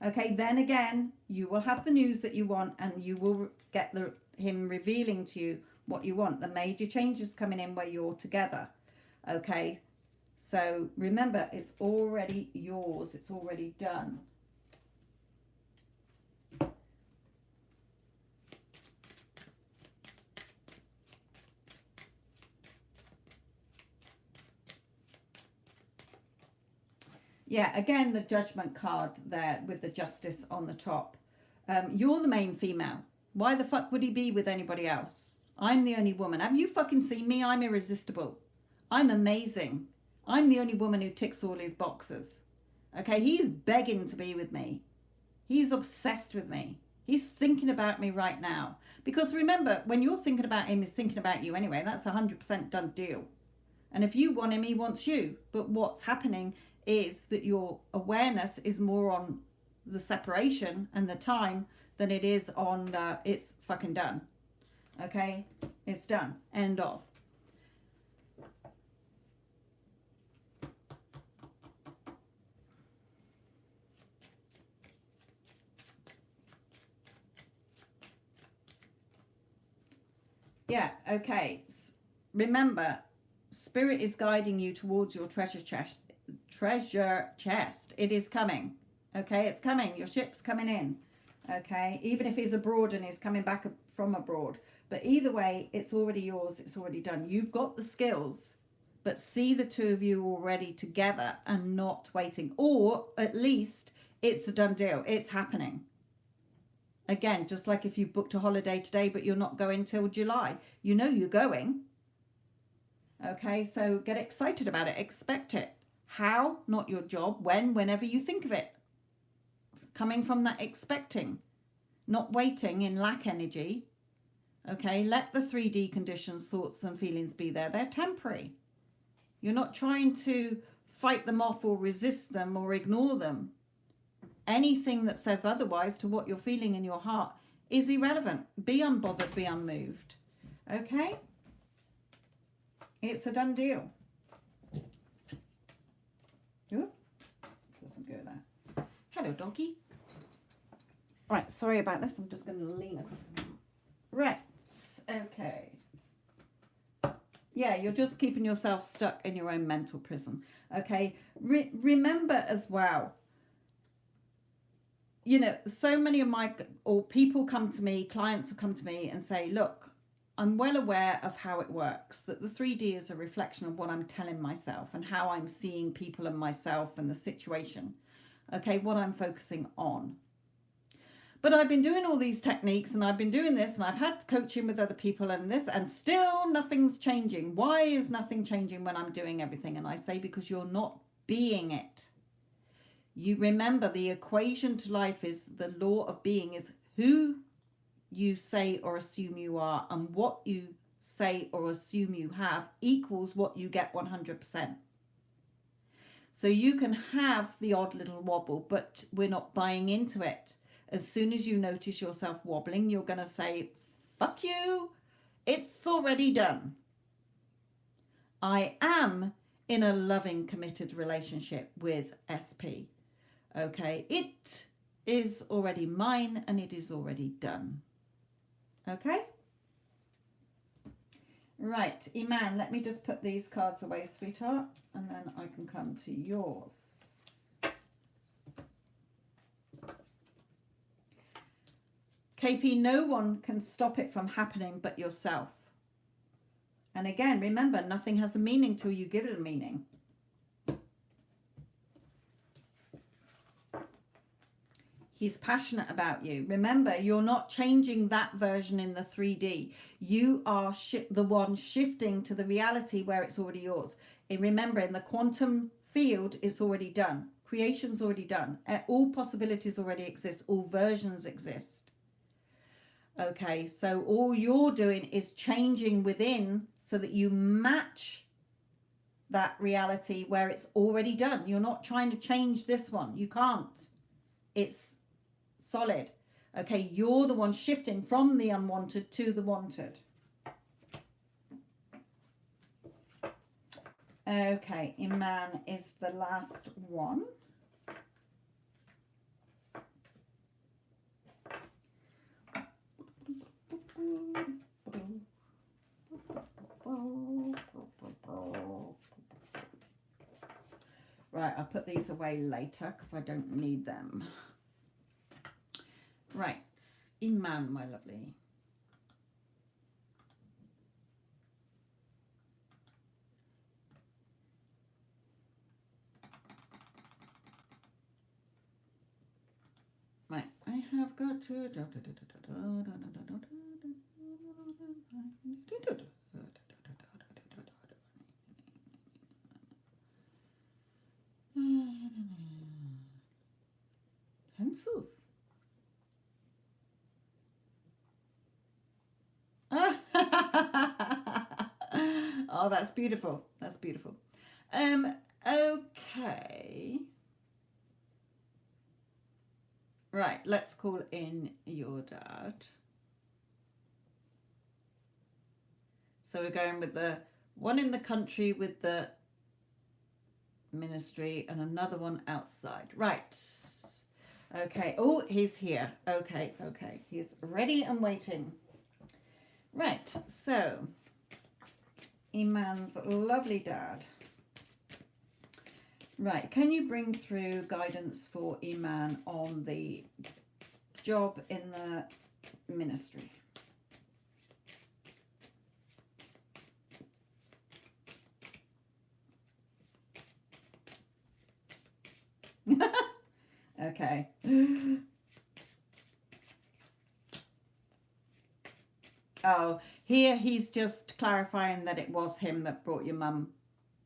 Okay, then again, you will have the news that you want, and you will get him revealing to you what you want. The major changes coming in where you're together. Okay, so remember, it's already yours. It's already done. Yeah, again, the judgment card there with the justice on the top. You're the main female. Why the fuck would he be with anybody else? I'm the only woman. Have you fucking seen me? I'm irresistible. I'm amazing. I'm the only woman who ticks all his boxes. Okay, he's begging to be with me. He's obsessed with me. He's thinking about me right now. Because remember, when you're thinking about him, he's thinking about you anyway. That's 100% done deal. And if you want him, he wants you. But what's happening is that your awareness is more on the separation and the time than it is on the it's fucking done. Okay, it's done. End of. Yeah, okay. Remember, spirit is guiding you towards your treasure chest. Treasure chest. It is coming. Okay, it's coming. Your ship's coming in. Okay, even if he's abroad and he's coming back from abroad. But either way, it's already yours. It's already done. You've got the skills, but see the two of you already together and not waiting. Or at least it's a done deal. It's happening. Again, just like if you booked a holiday today, but you're not going till July. You know you're going. Okay, so get excited about it. Expect it. How? Not your job. When? Whenever you think of it. Coming from that expecting, not waiting in lack energy. Okay, let the 3D conditions, thoughts and feelings be there. They're temporary. You're not trying to fight them off or resist them or ignore them. Anything that says otherwise to what you're feeling in your heart is irrelevant. Be unbothered, be unmoved. Okay? It's a done deal. Ooh, doesn't go there. Hello, doggy. Right, sorry about this. I'm just going to lean across. Right, okay. Yeah, you're just keeping yourself stuck in your own mental prison. Okay? Remember as well, you know, so many of people come to me, clients will come to me and say, look, I'm well aware of how it works, that the 3D is a reflection of what I'm telling myself and how I'm seeing people and myself and the situation. Okay, what I'm focusing on. But I've been doing all these techniques and I've been doing this and I've had coaching with other people and this, and still nothing's changing. Why is nothing changing when I'm doing everything? And I say, because you're not being it. You remember, the equation to life is the law of being is who you say or assume you are, and what you say or assume you have equals what you get 100%. So you can have the odd little wobble, but we're not buying into it. As soon as you notice yourself wobbling, you're going to say, fuck you, it's already done. I am in a loving, committed relationship with SP. Okay, it is already mine and it is already done. Okay? Right, Iman, let me just put these cards away, sweetheart, and then I can come to yours. KP, no one can stop it from happening but yourself. And again, remember, nothing has a meaning till you give it a meaning. He's passionate about you. Remember, you're not changing that version in the 3D. You are the one shifting to the reality where it's already yours. And remember, in the quantum field, it's already done. Creation's already done. All possibilities already exist. All versions exist. Okay, so all you're doing is changing within so that you match that reality where it's already done. You're not trying to change this one. You can't. It's solid. Okay, you're the one shifting from the unwanted to the wanted. Okay, Iman is the last one. Right, I'll put these away later because I don't need them. Right, Iman, my lovely. Right, I have got to... Pencils. Oh, that's beautiful. That's beautiful. Okay. Right, let's call in your dad. So we're going with the one in the country with the ministry and another one outside. Right. Okay. Oh, he's here. Okay. He's ready and waiting. Right, so Iman's lovely dad. Right, can you bring through guidance for Iman on the job in the ministry? Okay. Oh, here he's just clarifying that it was him that brought your mum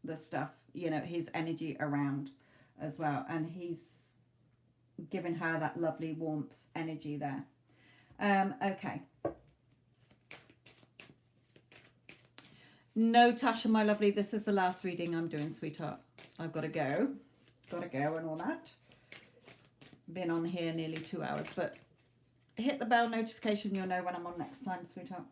the stuff, you know, his energy around as well. And he's giving her that lovely warmth energy there. Okay. No, Tasha, my lovely, this is the last reading I'm doing, sweetheart. I've got to go. Got to go and all that. Been on here nearly 2 hours, but hit the bell notification. You'll know when I'm on next time, sweetheart.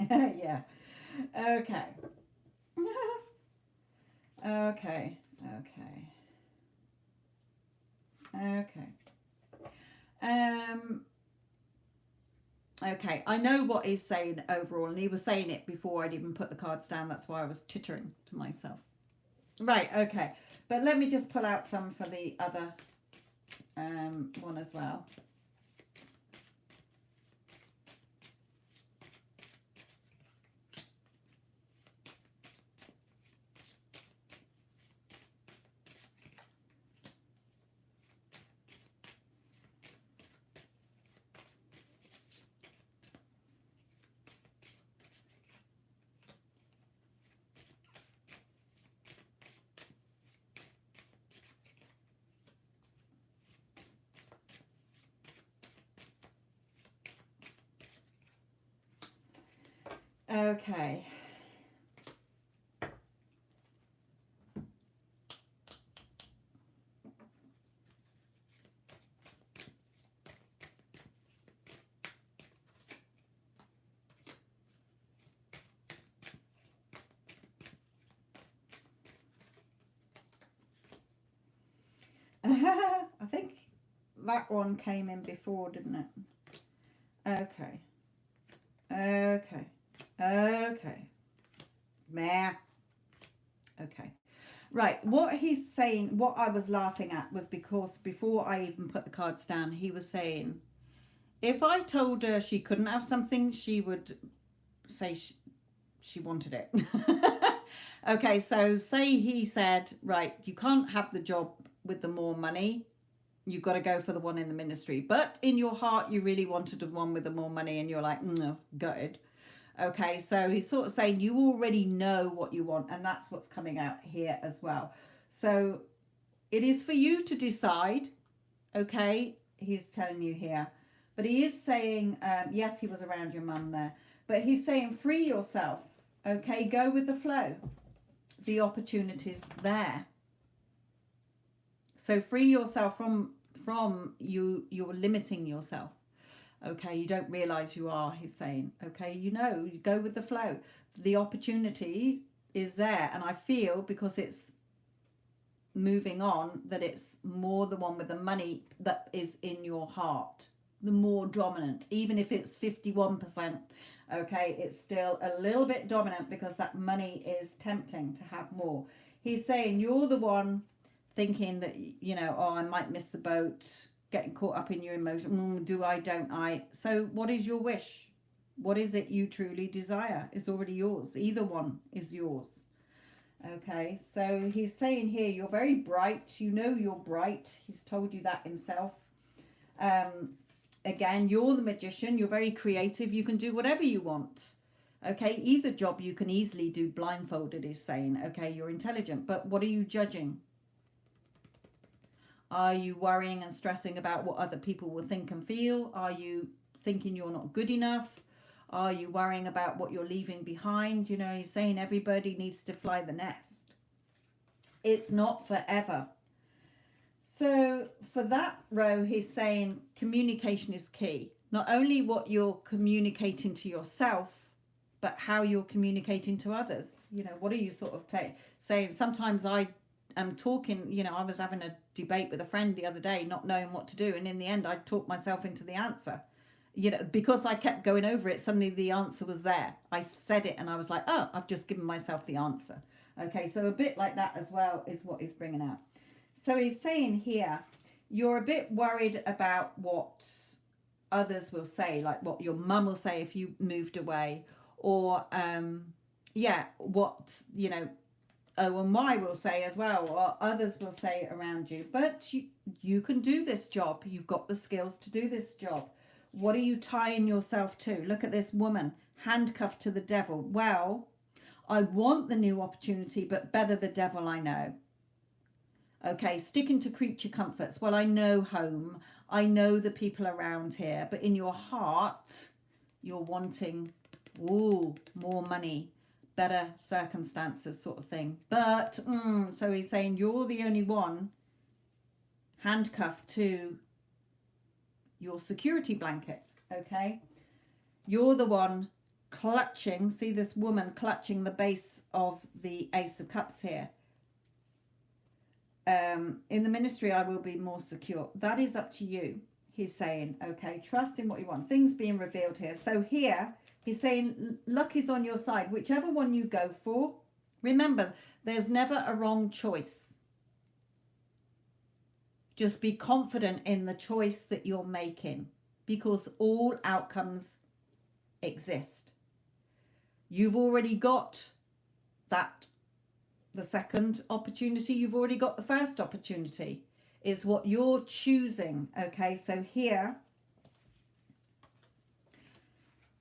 Yeah. Okay. Okay. Okay. Okay. Okay. I know what he's saying overall, and he was saying it before I'd even put the cards down. That's why I was tittering to myself. Right. Okay. But let me just pull out some for the other one as well. Okay. I think that one came in before, didn't it? Okay. Okay. Okay. Meh. Okay. Right. What he's saying, what I was laughing at was because before I even put the cards down, he was saying, if I told her she couldn't have something, she would say she wanted it. Okay. So say he said, right, you can't have the job with the more money. You've got to go for the one in the ministry. But in your heart, you really wanted the one with the more money, and you're like, no, gutted. Okay, so he's sort of saying you already know what you want, and that's what's coming out here as well. So it is for you to decide. Okay, he's telling you here. But he is saying, yes, he was around your mum there. But he's saying free yourself. Okay, go with the flow. The opportunity's there. So free yourself from you're limiting yourself. Okay, you don't realize you are, he's saying. Okay, you know, you go with the flow. The opportunity is there, and I feel because it's moving on that it's more the one with the money that is in your heart, the more dominant. Even if it's 51%, okay, it's still a little bit dominant because that money is tempting to have more. He's saying you're the one thinking that, you know, oh, I might miss the boat, getting caught up in your emotion. Do I, don't I? So what is your wish? What is it you truly desire? It's already yours. Either one is yours. Okay, so he's saying here, you're very bright. You know you're bright. He's told you that himself. Again, you're the magician. You're very creative. You can do whatever you want. Okay, either job you can easily do blindfolded, he's saying. Okay, you're intelligent. But what are you judging? Are you worrying and stressing about what other people will think and feel? Are you thinking you're not good enough? Are you worrying about what you're leaving behind? You know, he's saying everybody needs to fly the nest. It's not forever. So for that row, he's saying communication is key. Not only what you're communicating to yourself, but how you're communicating to others. You know, what are you sort of saying? Sometimes I am talking, you know, I was having a debate with a friend the other day, not knowing what to do. And in the end, I talked myself into the answer. You know, because I kept going over it, suddenly the answer was there. I said it and I was like, oh, I've just given myself the answer. Okay, so a bit like that as well is what he's bringing out. So he's saying here, you're a bit worried about what others will say, like what your mum will say if you moved away, or what, you know, O and Y will say as well, or others will say around you. But you can do this job. You've got the skills to do this job. What are you tying yourself to? Look at this woman, handcuffed to the devil. Well, I want the new opportunity, but better the devil I know. Okay, sticking to creature comforts. Well, I know home. I know the people around here. But in your heart, you're wanting, more money, better circumstances sort of thing. But, so he's saying you're the only one handcuffed to your security blanket, okay? You're the one clutching. See this woman clutching the base of the Ace of Cups here. In the ministry, I will be more secure. That is up to you, he's saying, okay? Trust in what you want. Things being revealed here. So here, he's saying luck is on your side. Whichever one you go for, remember, there's never a wrong choice. Just be confident in the choice that you're making, because all outcomes exist. You've already got that, the second opportunity. You've already got the first opportunity. It's what you're choosing. Okay, so here,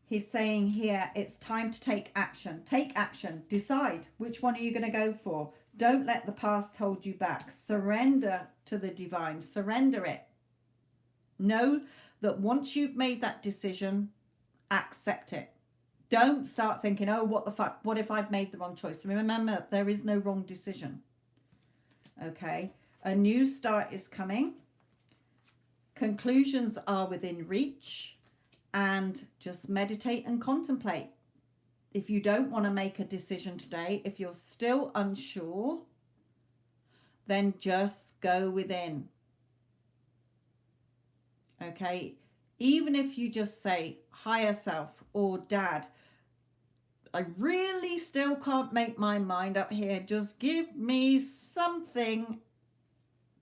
he's saying here, it's time to take action. Take action. Decide which one are you going to go for. Don't let the past hold you back. Surrender to the divine. Surrender it. Know that once you've made that decision, accept it. Don't start thinking, oh, what the fuck? What if I've made the wrong choice? Remember, there is no wrong decision. Okay. A new start is coming. Conclusions are within reach. And just meditate and contemplate. If you don't want to make a decision today, if you're still unsure, then just go within. Okay? Even if you just say, higher self or dad, I really still can't make my mind up here. Just give me something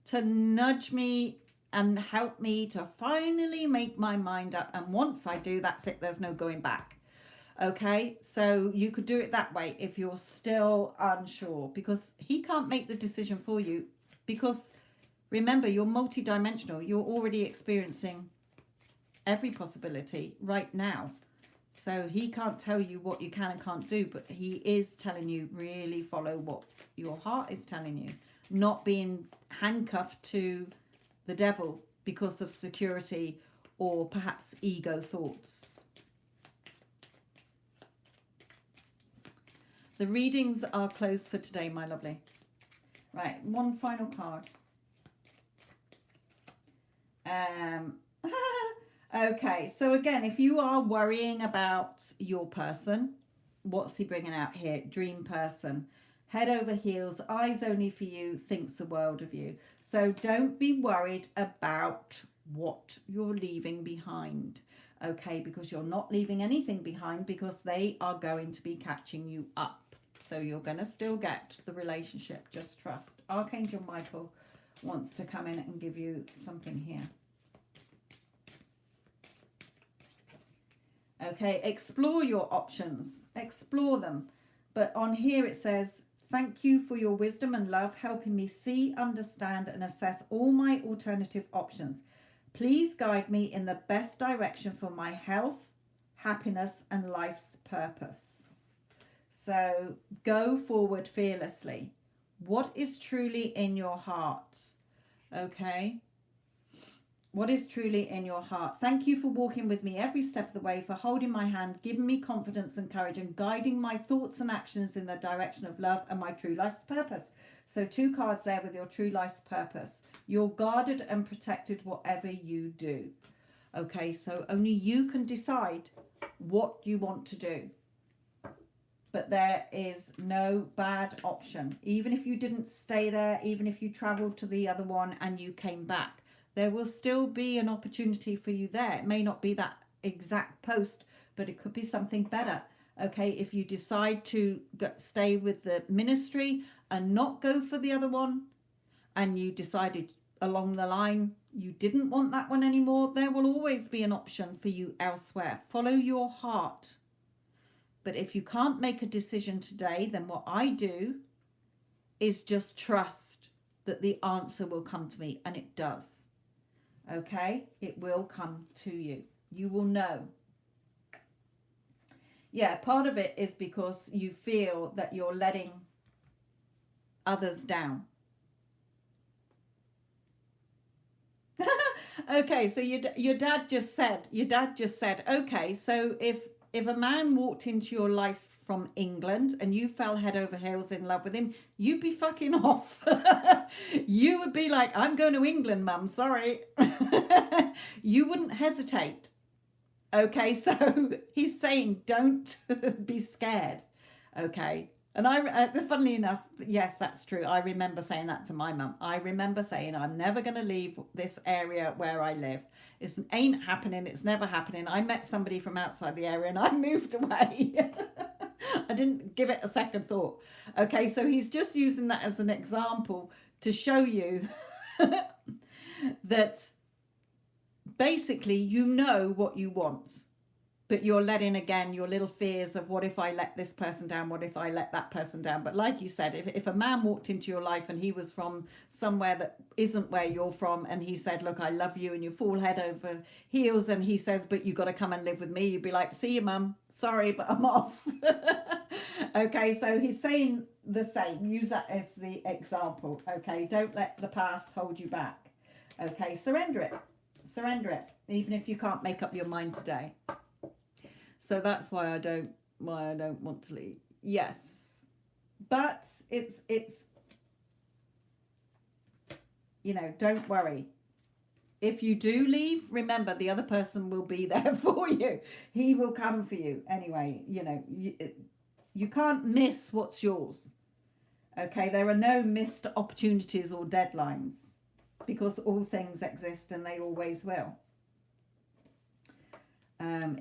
to nudge me and help me to finally make my mind up. And once I do, that's it. There's no going back. Okay, so you could do it that way if you're still unsure, because he can't make the decision for you, because remember, you're multidimensional. You're already experiencing every possibility right now. So he can't tell you what you can and can't do, but he is telling you really follow what your heart is telling you, not being handcuffed to the devil because of security or perhaps ego thoughts. The readings are closed for today, my lovely. Right, one final card. Okay, so again, if you are worrying about your person, what's he bringing out here? Dream person. Head over heels, eyes only for you, thinks the world of you. So don't be worried about what you're leaving behind. Okay, because you're not leaving anything behind, because they are going to be catching you up. So you're going to still get the relationship. Just trust. Archangel Michael wants to come in and give you something here. Okay, explore your options. Explore them. But on here it says, thank you for your wisdom and love, helping me see, understand, and assess all my alternative options. Please guide me in the best direction for my health, happiness, and life's purpose. So go forward fearlessly. What is truly in your heart? Okay. What is truly in your heart? Thank you for walking with me every step of the way, for holding my hand, giving me confidence and courage, and guiding my thoughts and actions in the direction of love and my true life's purpose. So 2 cards there with your true life's purpose. You're guarded and protected whatever you do. Okay, so only you can decide what you want to do. But there is no bad option. Even if you didn't stay there, even if you traveled to the other one and you came back, there will still be an opportunity for you there. It may not be that exact post, but it could be something better. Okay, if you decide to stay with the ministry and not go for the other one, and you decided along the line you didn't want that one anymore, there will always be an option for you elsewhere. Follow your heart. But if you can't make a decision today, then what I do is just trust that the answer will come to me, and it does. Okay, it will come to you. You will know. Yeah, part of it is because you feel that you're letting others down. Okay, so your dad just said, okay, so if a man walked into your life from England and you fell head over heels in love with him, you'd be fucking off. You would be like, I'm going to England, mum, sorry. You wouldn't hesitate. Okay, so he's saying don't be scared. Okay. And funnily enough, yes, that's true. I remember saying that to my mum. I remember saying, I'm never going to leave this area where I live. It ain't happening. It's never happening. I met somebody from outside the area and I moved away. I didn't give it a second thought. Okay, so he's just using that as an example to show you that basically you know what you want. But you're letting, again, your little fears of what if I let this person down? What if I let that person down? But like you said, if a man walked into your life and he was from somewhere that isn't where you're from, and he said, look, I love you, and you fall head over heels, and he says, but you got to come and live with me, you'd be like, see you, mum. Sorry, but I'm off. Okay, so he's saying the same. Use that as the example. Okay, don't let the past hold you back. Okay, surrender it. Surrender it, even if you can't make up your mind today. So that's why I don't want to leave. Yes. But it's you know, don't worry. If you do leave, remember the other person will be there for you. He will come for you. Anyway, you know, you can't miss what's yours. Okay, there are no missed opportunities or deadlines, because all things exist and they always will.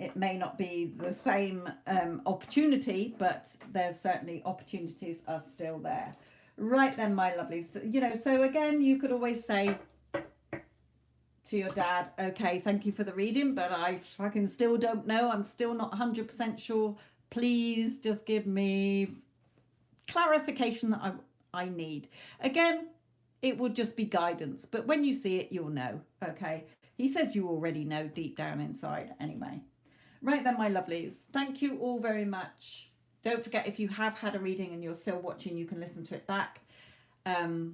It may not be the same opportunity, but there's certainly opportunities are still there. Right then, my lovelies. You know, so again, you could always say to your dad, okay, thank you for the reading, but I fucking still don't know. I'm still not 100% sure. Please just give me clarification that I need. Again, it would just be guidance, but when you see it, you'll know. Okay. He says you already know deep down inside anyway. Right then, my lovelies. Thank you all very much. Don't forget, if you have had a reading and you're still watching, you can listen to it back. I'll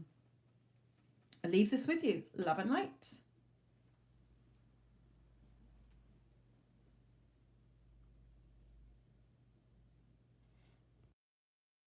leave this with you. Love and light.